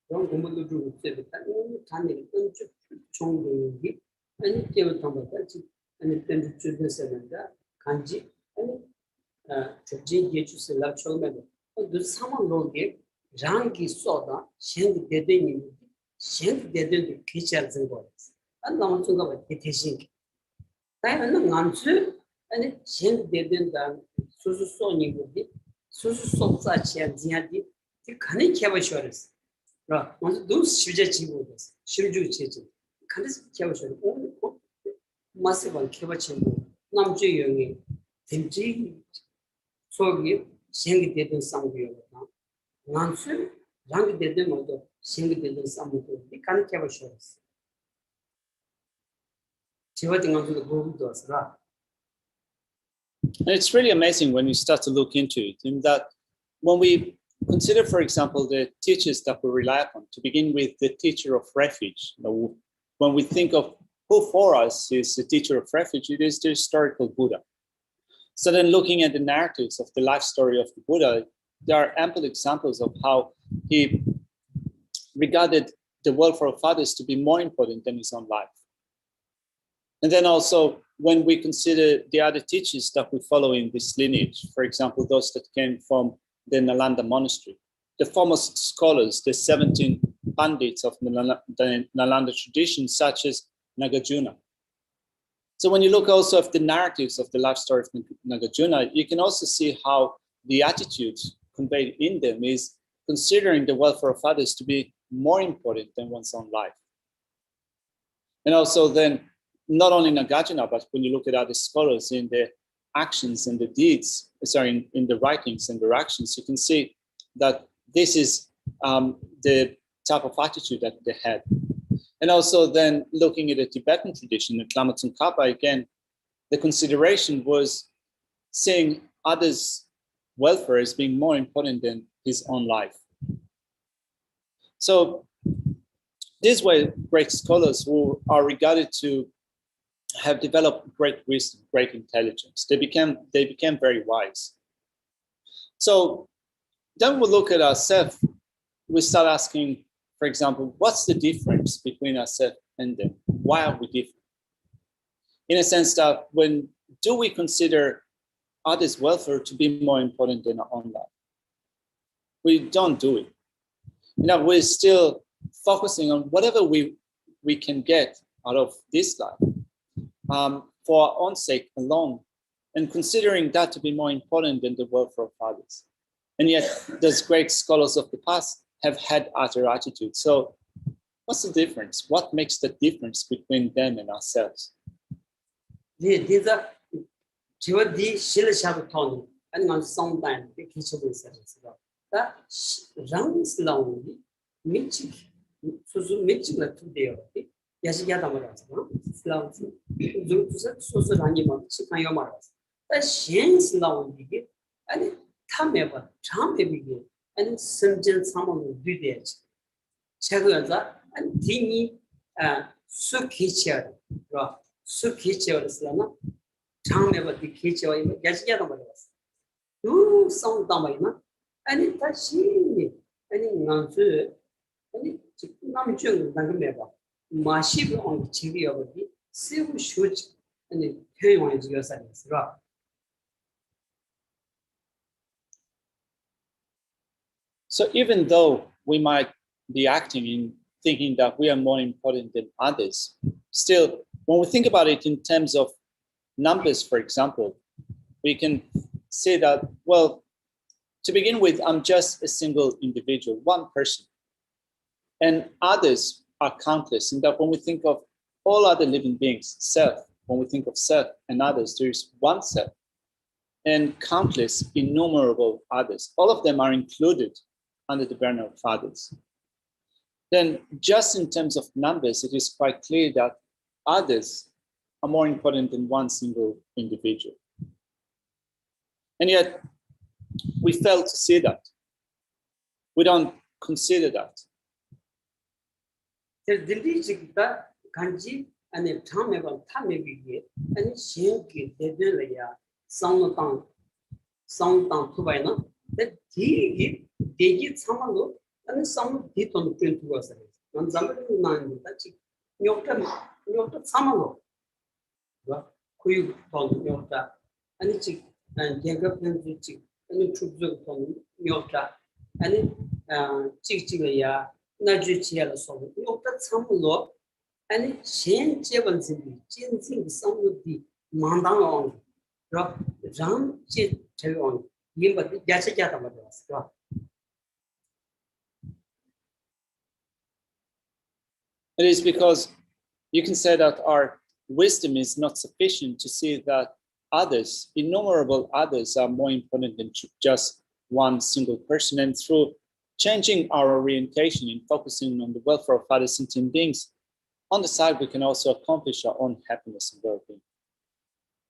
그런 공부도 좀 했다. 단에 좀 총동이 아니 깨워 담았다지 아니 펜루트 됐는데 간지 아니 저지 예주스 라초면 그 상황로게 장기 쏘다 생기 대대니 생기 대대도 기체하는 거. 안 나온 순간 대신 다이는 남주 아니 생기 대대다 수수소니 거기 수수소자 지야지 그 간이 개버셔스. 라 먼저 두 실제 지고도 실주 체제 간이 개버셔. 오 마스번 개버치고 남주 영이 딘지 소기 생기 되던 상부여다. 난수 랑이 되던 모두 생기 되던 상부도 이칸 캐버셔스. 지워진 것도 보고도 왔어라. And it's really amazing when you start to look into it, in that when we consider, for example, the teachers that we rely upon, to begin with the teacher of refuge. When we think of who for us is the teacher of refuge, it is the historical Buddha. So then looking at the narratives of the life story of the Buddha, there are ample examples of how he regarded the welfare of others to be more important than his own life. And then also, when we consider the other teachers that we follow in this lineage, for example, those that came from the Nalanda monastery, the foremost scholars, the 17 Pandits of the Nalanda tradition, such as Nagarjuna. So when you look also at the narratives of the life story of Nagarjuna, you can also see how the attitude conveyed in them is considering the welfare of others to be more important than one's own life. And also then, not only Nagarjuna, but when you look at other scholars in their actions and the deeds, in the writings and their actions, you can see that this is the type of attitude that they had. And also then looking at the Tibetan tradition, at Lama Tsongkhapa, again, the consideration was seeing others' welfare as being more important than his own life. So these were great scholars who are regarded to have developed great wisdom, great intelligence. They became very wise. So then we look at ourselves, we start asking, for example, what's the difference between ourselves and them? Why are we different? In a sense that when do we consider others' welfare to be more important than our own life? We don't do it. We're still focusing on whatever we can get out of this life for our own sake alone, and considering that to be more important than the welfare of others. And yet, those great scholars of the past have had other attitudes. So what's the difference? What makes the difference between them and ourselves? These are the Shilashab Tony and sometimes the kitchen service. That runs lonely, Mitchik, Suzu Mitchell today. Yashigamaras, Slavs, Susu Ranimas, Chikayomaras. That Shane's lonely and Tameva, Chambe, and Simjan someone will do that. Chagaza and Tini Sukicher, Sukicher Slama, Chameva the Kitcher, Yashigamaras. Do some Damana, and it touched any non-food, and it Namjung Nagameva. Massive on the TV of the civil shoot and the Kenyan service. So even though we might be acting in thinking that we are more important than others, still, when we think about it in terms of numbers, for example, we can say that, well, to begin with, I'm just a single individual, one person, and others are countless, in that when we think of all other living beings, self, when we think of self and others, there is one self and countless, innumerable others. All of them are included under the banner of others. Then just in terms of numbers, it is quite clear that others are more important than one single individual. And yet we fail to see that. We don't consider that. The diligent Kanji and the time about Tamigi and Shinki, the Delia, sound down to by now, that they get someone and some hit on the print to us. And somebody nine that Yota Samalo. Who you told Yota and it's and Jacob and Richie and the troops of Yota and it Chichia. Najuchia so Yota Samulo and it changed Jevansing, changing some of the Mandang on drop Ram Chit on Limba Gasha. It is because you can say that our wisdom is not sufficient to see that others, innumerable others, are more important than just one single person. And through changing our orientation and focusing on the welfare of other sentient beings, on the side, we can also accomplish our own happiness and well-being.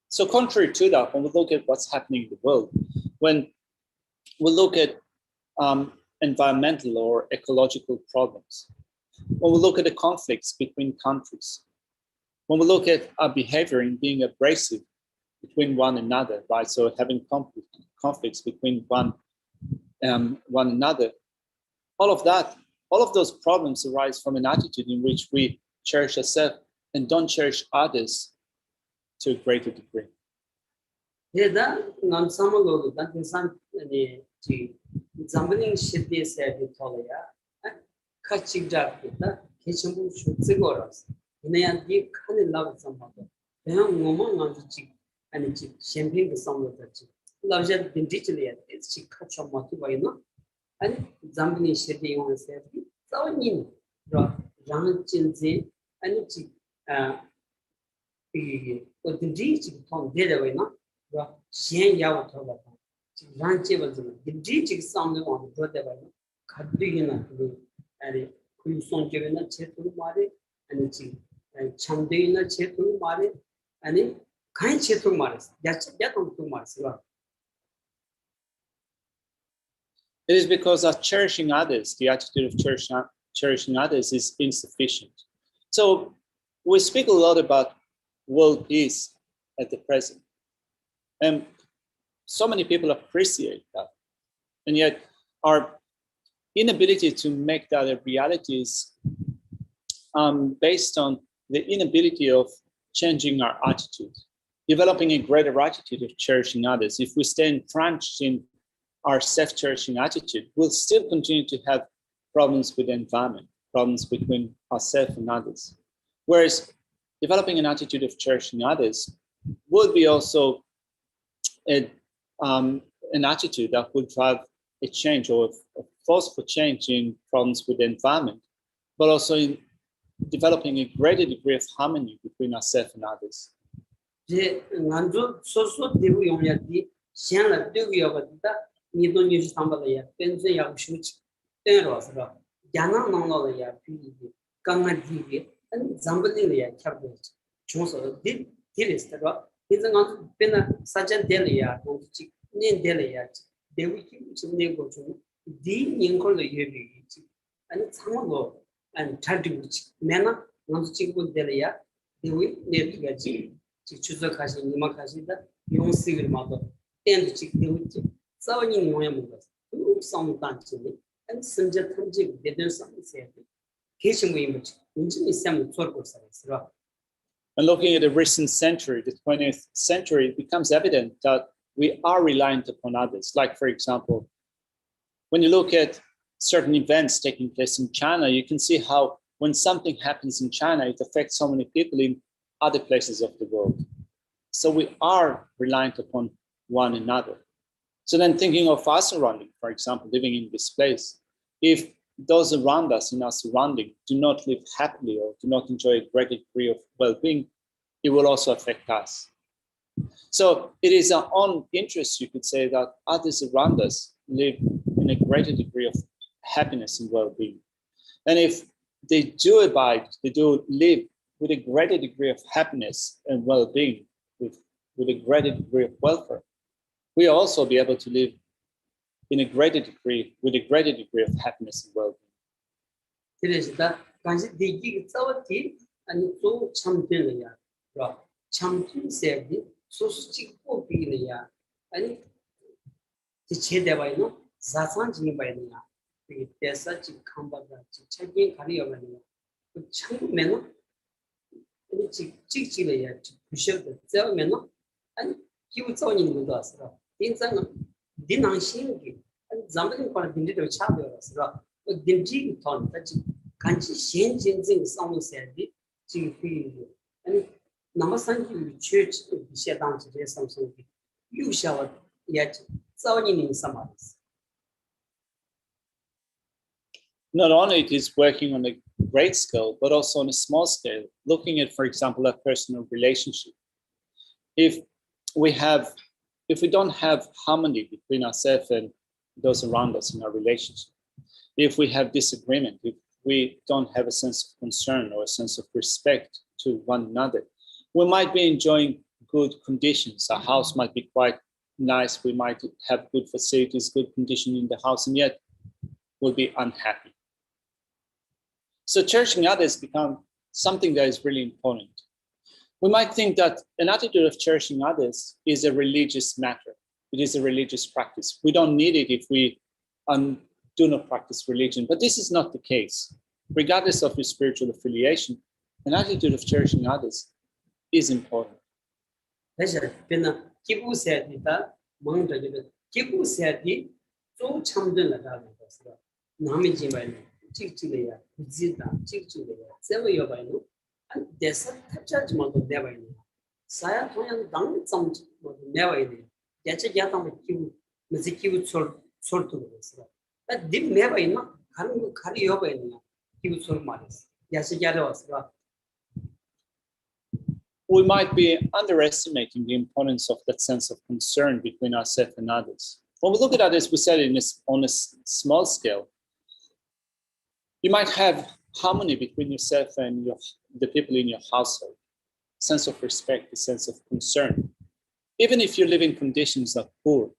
So contrary to that, when we look at what's happening in the world, when we look at environmental or ecological problems. When we look at the conflicts between countries, when we look at our behavior in being abrasive between one another, right? So having conflicts between one another, all of those problems arise from an attitude in which we cherish ourselves and don't cherish others to a greater degree. Yeah, non samalo that is the Zambaling shit is said in Tolia, catching up with that kitchen should cigarettes. And they are deep kind of love somehow. They have woman on the cheek and the cheek, champagne the song of the cheek. Love just been digitally, it's she cut your motivation. And Zambaling shit on said, so in Ran Chinzi and it's the reach from dead away, no? Shen Yawa Toba. Ranche was the reach sound on the brother. Kadrina and Kuson given a chetu mare and Chandina chetu mare and it kind chetu mares. That's that on 2 months. It is because of cherishing others, the attitude of cherishing others is insufficient. So we speak a lot about world peace at the present. And so many people appreciate that. And yet our inability to make that a reality is based on the inability of changing our attitude, developing a greater attitude of cherishing others. If we stay entrenched in our self-cherishing attitude, we'll still continue to have problems with the environment, problems between ourselves and others. Whereas developing an attitude of cherishing others would be also an attitude that would drive a change or a force for change in problems with the environment, but also in developing a greater degree of harmony between ourselves and others. And try to Mena, not to chick with Delia, they will need to get to choose a Kashi, Nimakashi, that you don't see with mother, and the chick deal with you. So in Moyamugas, some dancing, and some jet they do something said. Kitchen image, in some circles. And looking at the recent century, the 20th century, it becomes evident that we are reliant upon others. Like, for example, when you look at certain events taking place in China, you can see how when something happens in China, it affects so many people in other places of the world. So we are reliant upon one another. So then thinking of our surrounding, for example, living in this place, if those around us in our surrounding do not live happily or do not enjoy a great degree of well-being, it will also affect us. So it is our own interest, you could say, that others around us live in a greater degree of happiness and well-being. And if they do abide, they do live with a greater degree of happiness and well-being, with a greater degree of welfare, we also be able to live in a greater degree, with a greater degree of happiness and well-being. It is that Kansi Digi Tawati and so champion, champion said, so stick for Pilia, and the Chedavino, Zasan by the Tessa Chikamba, checking career, but Champion, and Chichilla to push up the 7 minutes, and he was on with us. Dinang Shingi, and somebody called the little child as well. But the Jig Ton, that can't change in some said it, and Namasan church shut down to do something. You shall yet so in some others. Not only it is working on a great scale, but also on a small scale, looking at, for example, a personal relationship. If we don't have harmony between ourselves and those around us in our relationship, if we have disagreement, if we don't have a sense of concern or a sense of respect to one another, we might be enjoying good conditions. Our house might be quite nice. We might have good facilities, good condition in the house, and yet will be unhappy. So cherishing others becomes something that is really important. We might think that an attitude of cherishing others is a religious matter. It is a religious practice. We don't need it if we do not practice religion, but this is not the case. Regardless of your spiritual affiliation, an attitude of cherishing others is important. 그래서 그는 기부세디다 뭔가를 기부세디 좀 참전하다는 것으로 남의 집안에 찍찍이야 부지다 찍찍이야 세워요 봐요 안 대사 탑자지 모두 내봐요 사야 통한 당점 모두 내봐요 야채 야당 기부 무슨 기부 솔도 그랬어 딥 내봐요 가는 가리요 봐요 기부 솔 말이야 야채 야려 왔어. We might be underestimating the importance of that sense of concern between ourselves and others. When we look at others, we said it on a small scale. You might have harmony between yourself and the people in your household, sense of respect, a sense of concern. Even if you live in conditions that are poor,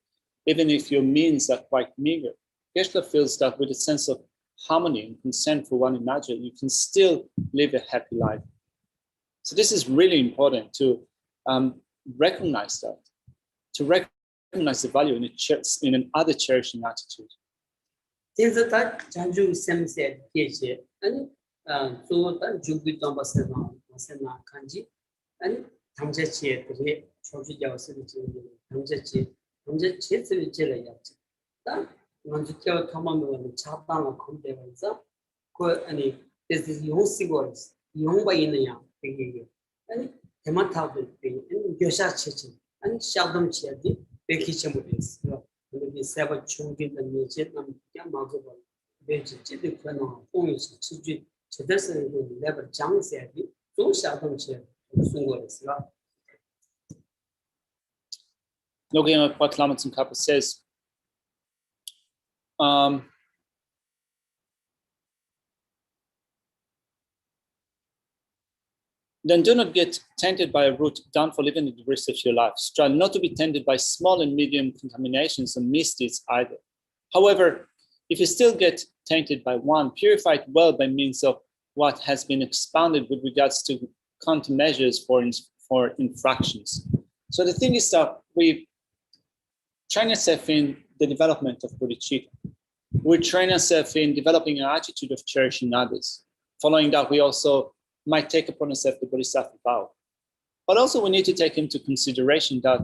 even if your means are quite meager, Geshe feels that with a sense of harmony and concern for one another, you can still live a happy life. So this is really important to recognize that, to recognize the value in another cherishing attitude. 그래서 다 자주 샘세 계시 아니 또다 주기도 마세나 간지 아니 당제치에들이 조기자와 쓰지 당제치에 제래야지 다 먼저 켜 토마면 차방을 건대면서 그 아니 this 용시고 용바 있느냐 되게 아니 대마타도 되게 교사치지 아니 샤dom치야디 백희체모데스 우리 세바 총기는 예제는 그냥 막고 배지지도 그런 공유시 수지 제대로 레벨 장세야디 또 샤dom치 무슨 거였어요? Looking at what Lamrim Kappa says, then do not get tainted by a root downfall even at the risk of your life. Strive not to be tainted by small and medium contaminations and misdeeds either. However, if you still get tainted by one, purify it well by means of what has been expounded with regards to countermeasures for infractions. So the thing is that we train ourselves in the development of bodhicitta. We train ourselves in developing an attitude of cherishing others. Following that, we also might take upon ourselves the bodhisattva vow. But also we need to take into consideration that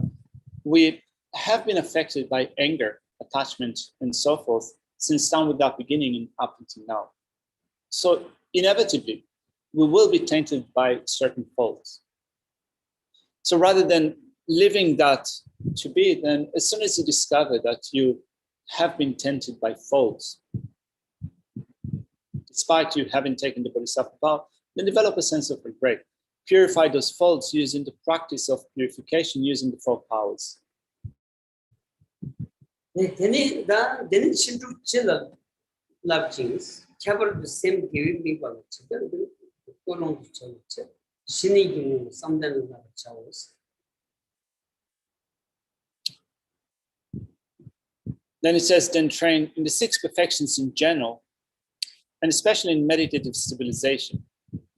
we have been affected by anger, attachment, and so forth since down without beginning and up until now. So inevitably, we will be tainted by certain faults. So rather than living that to be, then as soon as you discover that you have been tainted by faults, despite you having taken the bodhisattva vow, then develop a sense of regret. Purify those faults using the practice of purification using the 4 powers. Then children children love things. Cover the same giving me one children. Go on to church. Shinning something love chows. Then it says, then train in the 6 perfections in general, and especially in meditative stabilization,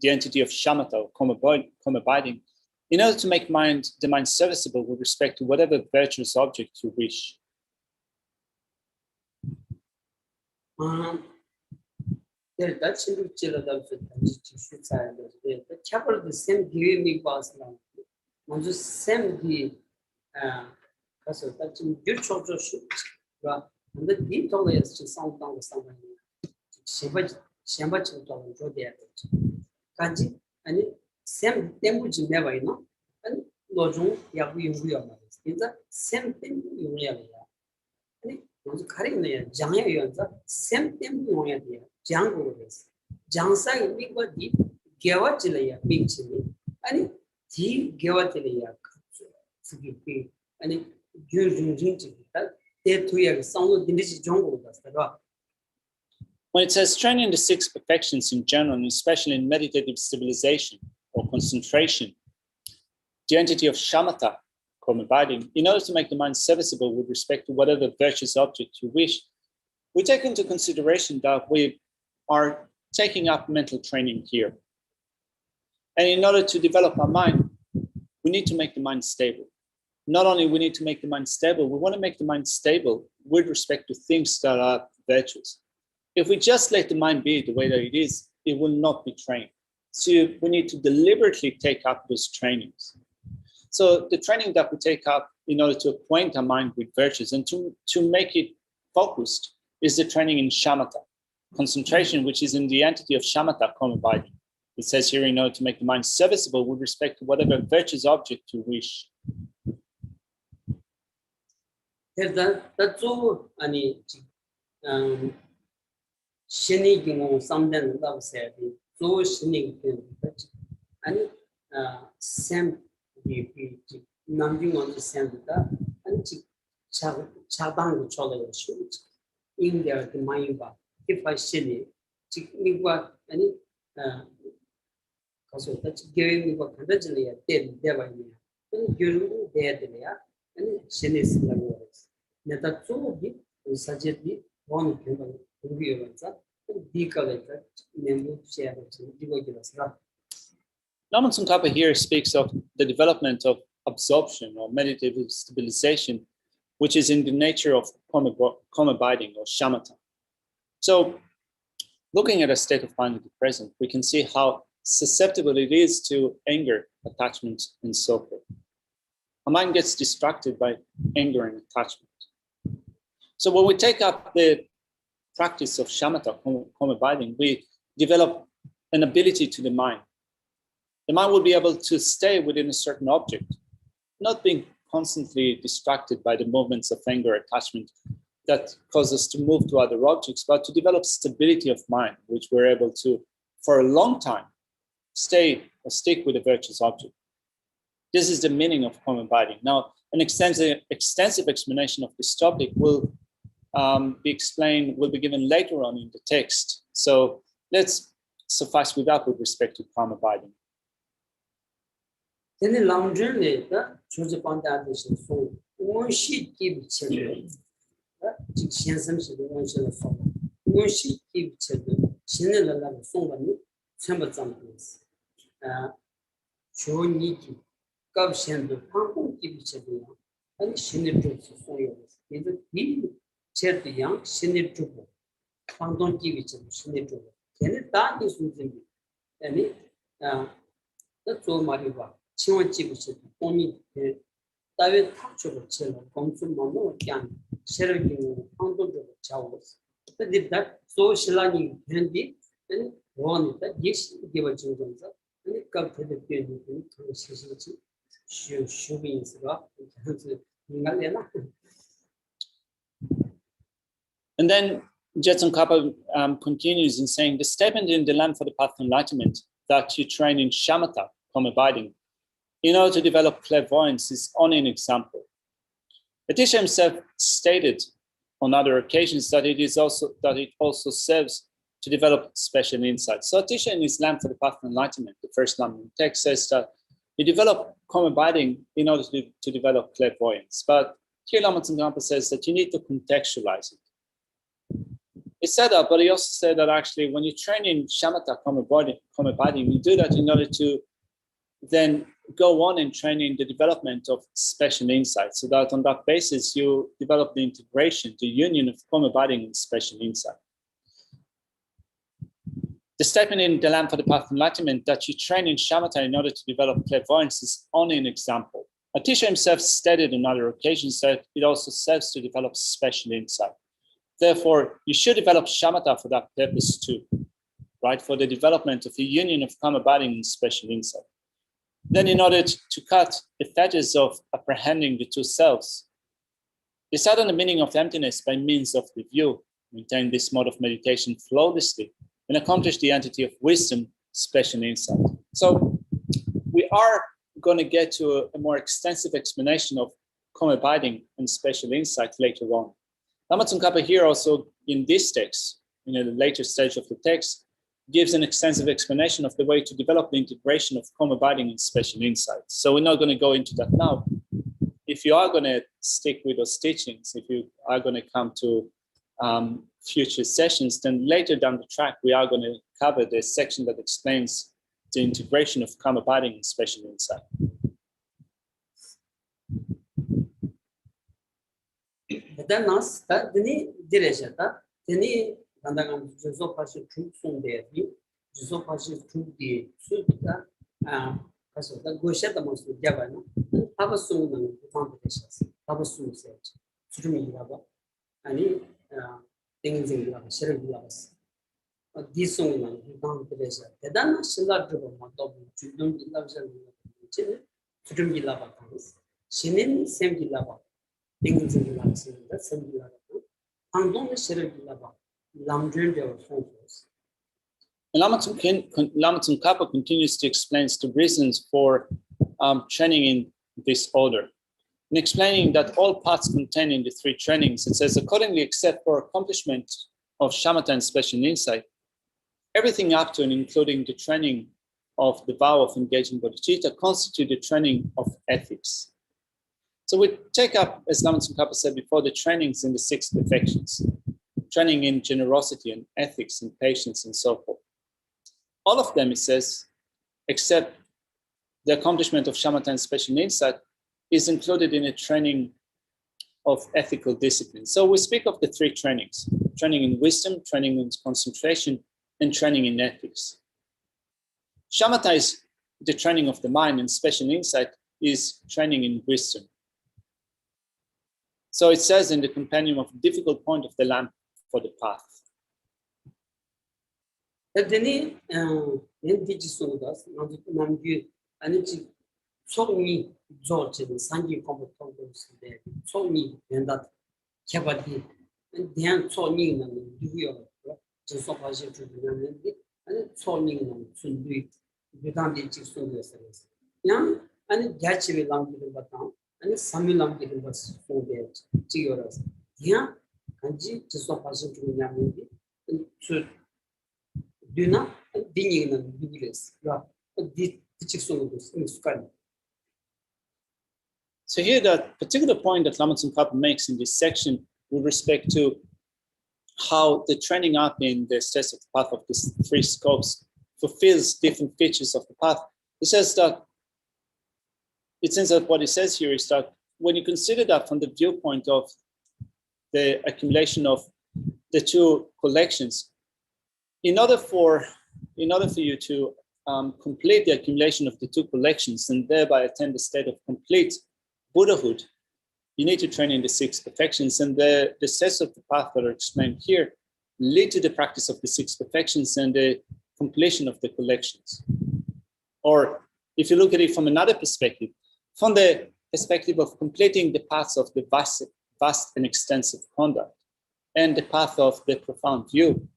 the entity of shamatha, or calm abiding, in order to make the mind serviceable with respect to whatever virtuous object you wish. That's in the children of the cover the same giving me was on the same the that's in your children shoot. And the deep only is to sound down with someone. Shamba children go there. Kanji and same language never know and Lojung Yabu is the same thing you really are. And was carrying the Janga, same thing you are there. Jango is Jansa, we got deep, Gavachilla, big chili, and he Gavatilia, and you there 2 years, some of the jungle does the rock. When it says training the 6 perfections in general, and especially in meditative stabilization or concentration, the entity of shamatha, calm abiding, in order to make the mind serviceable with respect to whatever virtuous object you wish, we take into consideration that we are taking up mental training here. And in order to develop our mind, we need to make the mind stable. Not only we need to make the mind stable, we want to make the mind stable with respect to things that are virtuous. If we just let the mind be the way that it is, it will not be trained. So we need to deliberately take up those trainings. So the training that we take up in order to acquaint our mind with virtues and to make it focused is the training in shamatha, concentration, which is in the entity of shamatha, karma abiding. It says here, in order to make the mind serviceable with respect to whatever virtuous object you wish. that's all. 신의 경우 삼대는다고 해야 돼. 또 신의 경우 아니 샘 남중원의 샘다 아니 차방으로 쳐려요. 인디아 그 마이바 if 신이 지금과 아니 가서 같이 교육과 간다질이야 대바이야. 그 교육을 해야 돼야 아니 신의 쓰라고 해요. 내가 쪽이 사제비 원 경우 Lamrim Tsongkhapa here speaks of the development of absorption or meditative stabilization, which is in the nature of karma abiding or shamatha. So, looking at a state of mind at the present, we can see how susceptible it is to anger, attachment, and so forth. Our mind gets distracted by anger and attachment. So when we take up the practice of shamatha, karma abiding, we develop an ability to the mind. The mind will be able to stay within a certain object, not being constantly distracted by the movements of anger, attachment that cause us to move to other objects, but to develop stability of mind, which we're able to, for a long time, stay or stick with a virtuous object. This is the meaning of karma abiding. Now, an extensive explanation of this topic will be given later on in the text. So let's suffice with that with respect to karma abiding. Then the Lamrim later choose upon that mission. So one sheet give children. Some should one shall follow. One sheet give children. Shinel love someone, some examples. Show Niki, Gov send the pump give children. And Shinel drops for years. In the big Chet the young, Shinel trouble. Don't give it to Shinel trouble. Can it that is within any that's all my work. 치원집에서 본이 다외 탑쪽을 채로 검수만 그냥 세력이 한도적으로 잡았어. 근데 다 소셜라니 현디 원이다 예시 기본적인 거죠. 그러니까 그들께는 그 시스템이 슈빈스가 그래서 인간이나. And then Tsongkhapa continues in saying the statement in the Lamb for the Path of Enlightenment that you train in shamatha, karma abiding, in order to develop clairvoyance is only an example. The teacher himself stated on other occasions that it also serves to develop special insights. So teacher in Islam for the Path of Enlightenment, the first Lamrim text says that you develop karma abiding in order to develop clairvoyance. But here Lamrim Tsongkhapa says that you need to contextualize it. He said that, but he also said that actually when you train in shamatha, karma abiding, you do that in order to then go on and train in the development of special insight, so that on that basis you develop the integration, the union of karma abiding and special insight. The statement in the Lamb for the Path of Enlightenment that you train in shamatha in order to develop clairvoyance is only an example. A teacher himself stated on other occasions that it also serves to develop special insight. Therefore, you should develop shamatha for that purpose too, right? For the development of a union of karma abiding and special insight. Then in order to cut the fetters of apprehending the two selves, decide on the meaning of emptiness by means of review, maintain this mode of meditation flawlessly, and accomplish the entity of wisdom, special insight. So we are going to get to a more extensive explanation of karma abiding and special insight later on. Lamrim Tsongkhapa here also in this text, in a later stage of the text, gives an extensive explanation of the way to develop the integration of karma abiding and special insights. So we're not going to go into that now. If you are going to stick with those teachings, if you are going to come to future sessions, then later down the track, we are going to cover the section that explains the integration of karma binding and special insight. Nas that the direction the Nandagan Joso Pashi Troop Song there, Joso Pashi Troop the Suta, the Gosha the most Javana, Tabasung and the competitions, Tabasung said, Sutumi Lava, and things in Lava, Sheriff Lavas. This song and the competition, the Dana Silla Dribble, Motob, Children loves and Sutumi Lava, Shinin Semi Lava, things in Lava, the Semi Lava. Lamrim Kappa continues to explain the reasons for training in this order. In explaining that all paths contained in the three trainings, it says, accordingly, except for accomplishment of shamatha and special insight, everything up to and including the training of the vow of engaging bodhicitta constitute the training of ethics. So we take up, as Lamrim Kappa said before, the trainings in the six perfections, training in generosity and ethics and patience and so forth. All of them, it says, except the accomplishment of shamatha and special insight, is included in a training of ethical discipline. So we speak of the three trainings: training in wisdom, training in concentration, and training in ethics. Shamatha is the training of the mind, and special insight is training in wisdom. So it says in the compendium of difficult point of the lamp for the path. Then indigenous Namgu and Somi George and Sanji Combatants there, Somi and that Kabadi, and then Soning and Dio, just so much to the and Soning and Sundu, without the Chisundas. Young and Gachi Lam given Batam, and Samulam given was for their Chioras. Yeah, and G just so much to Yamidi, and do not be in the Biglis. So here, that particular point that Lamrim Kappa makes in this section with respect to how the training up in the steps of the path of these three scopes fulfills different features of the path. It says that, it seems that what it says here is that when you consider that from the viewpoint of the accumulation of the two collections, in order for you to complete the accumulation of the two collections and thereby attain the state of complete Buddhahood, you need to train in the six perfections, and the steps of the path that are explained here lead to the practice of the six perfections and the completion of the collections. Or if you look at it from another perspective, from the perspective of completing the paths of the vast and extensive conduct and the path of the profound view,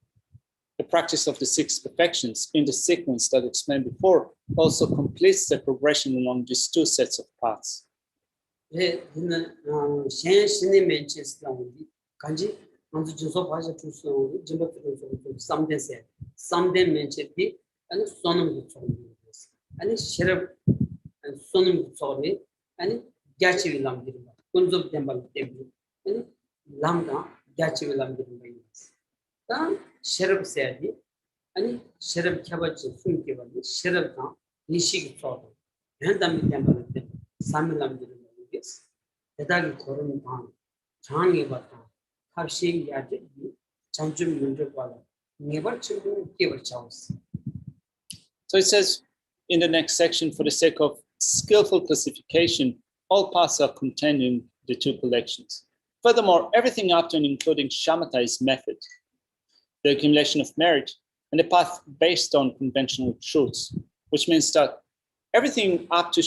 the practice of the six perfections in the sequence that I explained before also completes the progression along these two sets of paths. Sheriff said, and Sheriff Cabbage, Sheriff, Nishik Soto, and the Samilam Gis, the Dagi Koran, Changi Bata, Havshi Yadi, Chanjum Munjawala, never children give a chance. So it says in the next section, for the sake of skillful classification, all paths are contained in the two collections. Furthermore, everything up to and including shamatha is method, the accumulation of merit, and the path based on conventional truths, which means that everything up to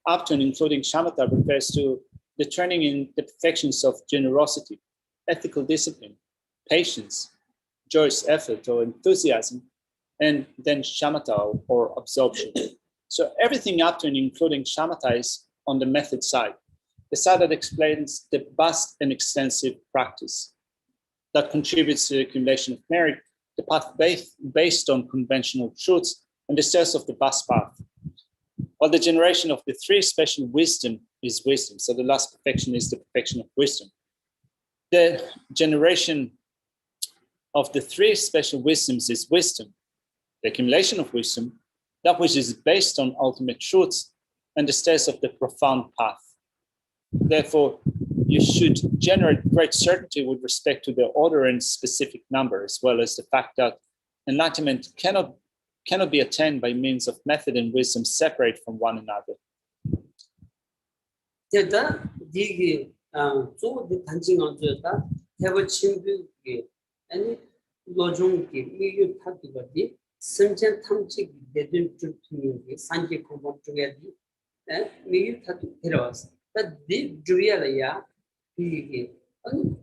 and including shamatha refers to the training in the perfections of generosity, ethical discipline, patience, joyous effort or enthusiasm, and then shamatha or absorption. So everything up to and including shamatha is on the method side, the side that explains the vast and extensive practice that contributes to the accumulation of merit, the path based on conventional truths, and the steps of the vast path. While the generation of the three special wisdom is wisdom, so the last perfection is the perfection of wisdom. The generation of the three special wisdoms is wisdom, the accumulation of wisdom, that which is based on ultimate truths, and the status of the profound path. Therefore, you should generate great certainty with respect to the order and specific number, as well as the fact that enlightenment cannot be attained by means of method and wisdom separate from one another. 제가 이게 또 단징어졌다 해버 친구게 아니 노종게 이게 타기거디 선전 탐식 대든 주투미게 산지 공부 쪽에디 미일 타도 들어왔어. 그 주의하야 이게 아니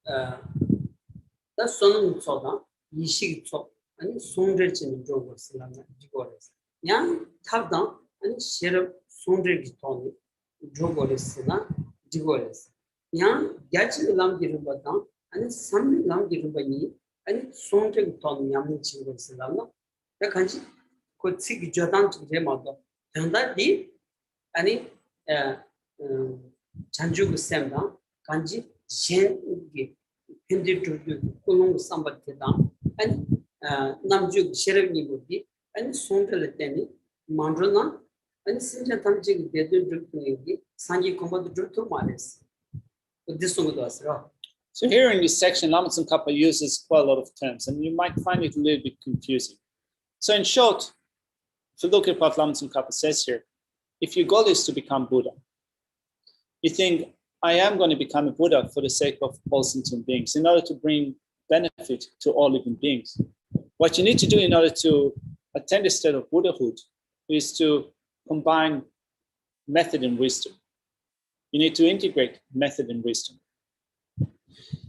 다 손은 쳐다 이식 쳐 아니 손질지는 좀 쓰라면 이거래서 그냥 타다 아니 싫어 손질기 돈이 조거랬으나 지거랬어 그냥 야치 남기를 받다 아니 삼 남기를 받니 아니 손질 돈 냠는 친구 쓰라면 그 간지 그 치기 저단 좀 해마다 된다디 아니 잔주고 쌤다 간지 셴게 편집주도 꼴롱 삼바테다 아니 남주 셰르니 보디 아니 손들 때니 만드나 아니 신자 탐지 대들 줄게 산지 공부도 줄도 말했어 어디서도 왔어. So here in this section, Lamrim Kappa uses quite a lot of terms, and you might find it a little bit confusing. So in short, if you look at what Lamrim Kappa says here, if your goal is to become Buddha, you think, I am going to become a Buddha for the sake of all sentient beings, in order to bring benefit to all living beings. What you need to do in order to attain the state of Buddhahood is to combine method and wisdom. You need to integrate method and wisdom.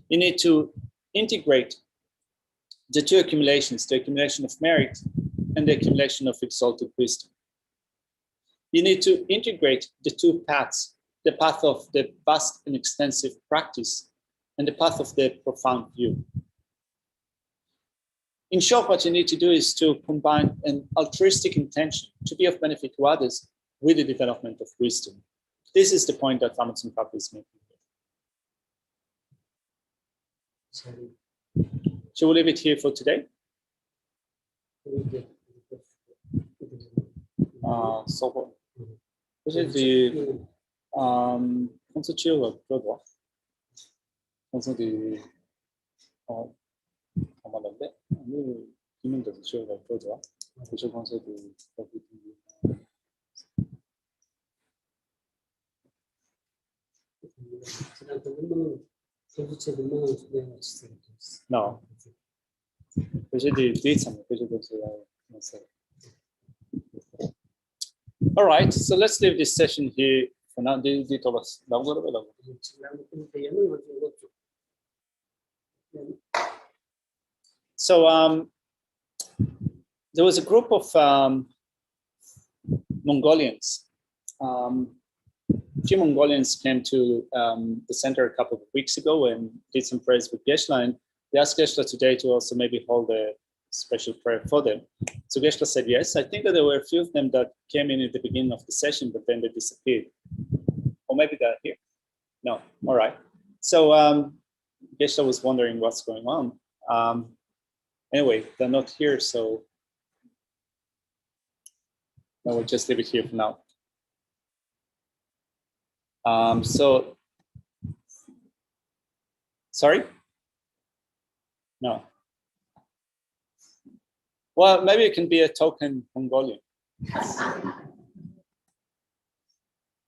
You need to integrate the two accumulations, the accumulation of merit and the accumulation of exalted wisdom. You need to integrate the two paths, the path of the vast and extensive practice and the path of the profound view. In short, what you need to do is to combine an altruistic intention to be of benefit to others with the development of wisdom. This is the point that Lamrim Kappa is making. Shall we leave it here for today? So, this is the constitution of God. Also, the commandment. Human does show like God. The show concept is no. All right, so let's leave this session here for now. So there was a group of Mongolians. A few Mongolians came to the center a couple of weeks ago and did some prayers with Geshe, and they asked Geshe today to also maybe hold a special prayer for them. So Geshe said yes. I think that there were a few of them that came in at the beginning of the session, but then they disappeared. Or maybe they're here. No, all right. So Geshe was wondering what's going on. Anyway, they're not here, so I will just leave it here for now. So, sorry? No. Well, maybe it can be a token Mongolian.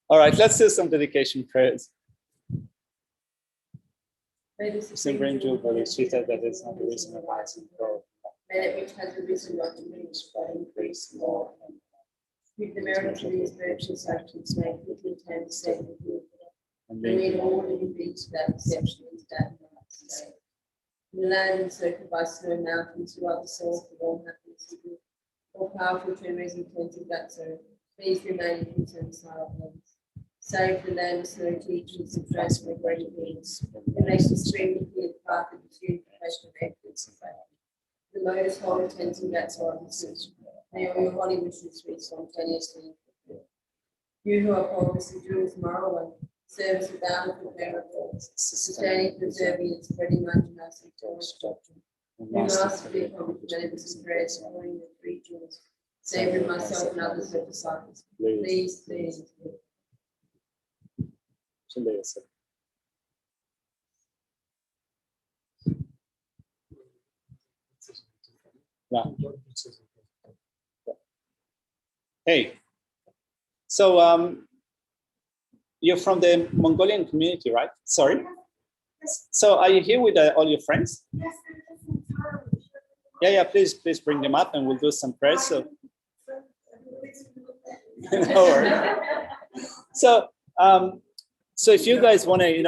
All right, let's do some dedication prayers. Supreme Jewel, but it's treated that it's not the reason of lies and growth. May that which has arisen not to reach, but increase more. With the merit of these virtuous actions, make quickly attain the state of good. And lead all living beings to that perception into that state. In the land encircled by snow mountains, who are the source of all happiness and good, all powerful tremors and plenty of that sort, please remain in concern silent ones. Save the land of snow teachings and transfer greater beings. The nation streaming clear the path of the purification of evidence and faith. The lotus hold attending that sort of message. May all your holy wishes reach spontaneously. You who uphold this endurance moral one, service of bountiful miracles, sustaining, preserving, and spreading unto us victorious doctrine. We must be committed to prayer, supporting the three jewels, saving myself and others as disciples. Please, please. Yeah. Hey, so you're from the Mongolian community, right? Sorry. So are you here with all your friends? Yes, Yeah, please bring them up and we'll do some prayers. So, no worries. So, so if you guys want to,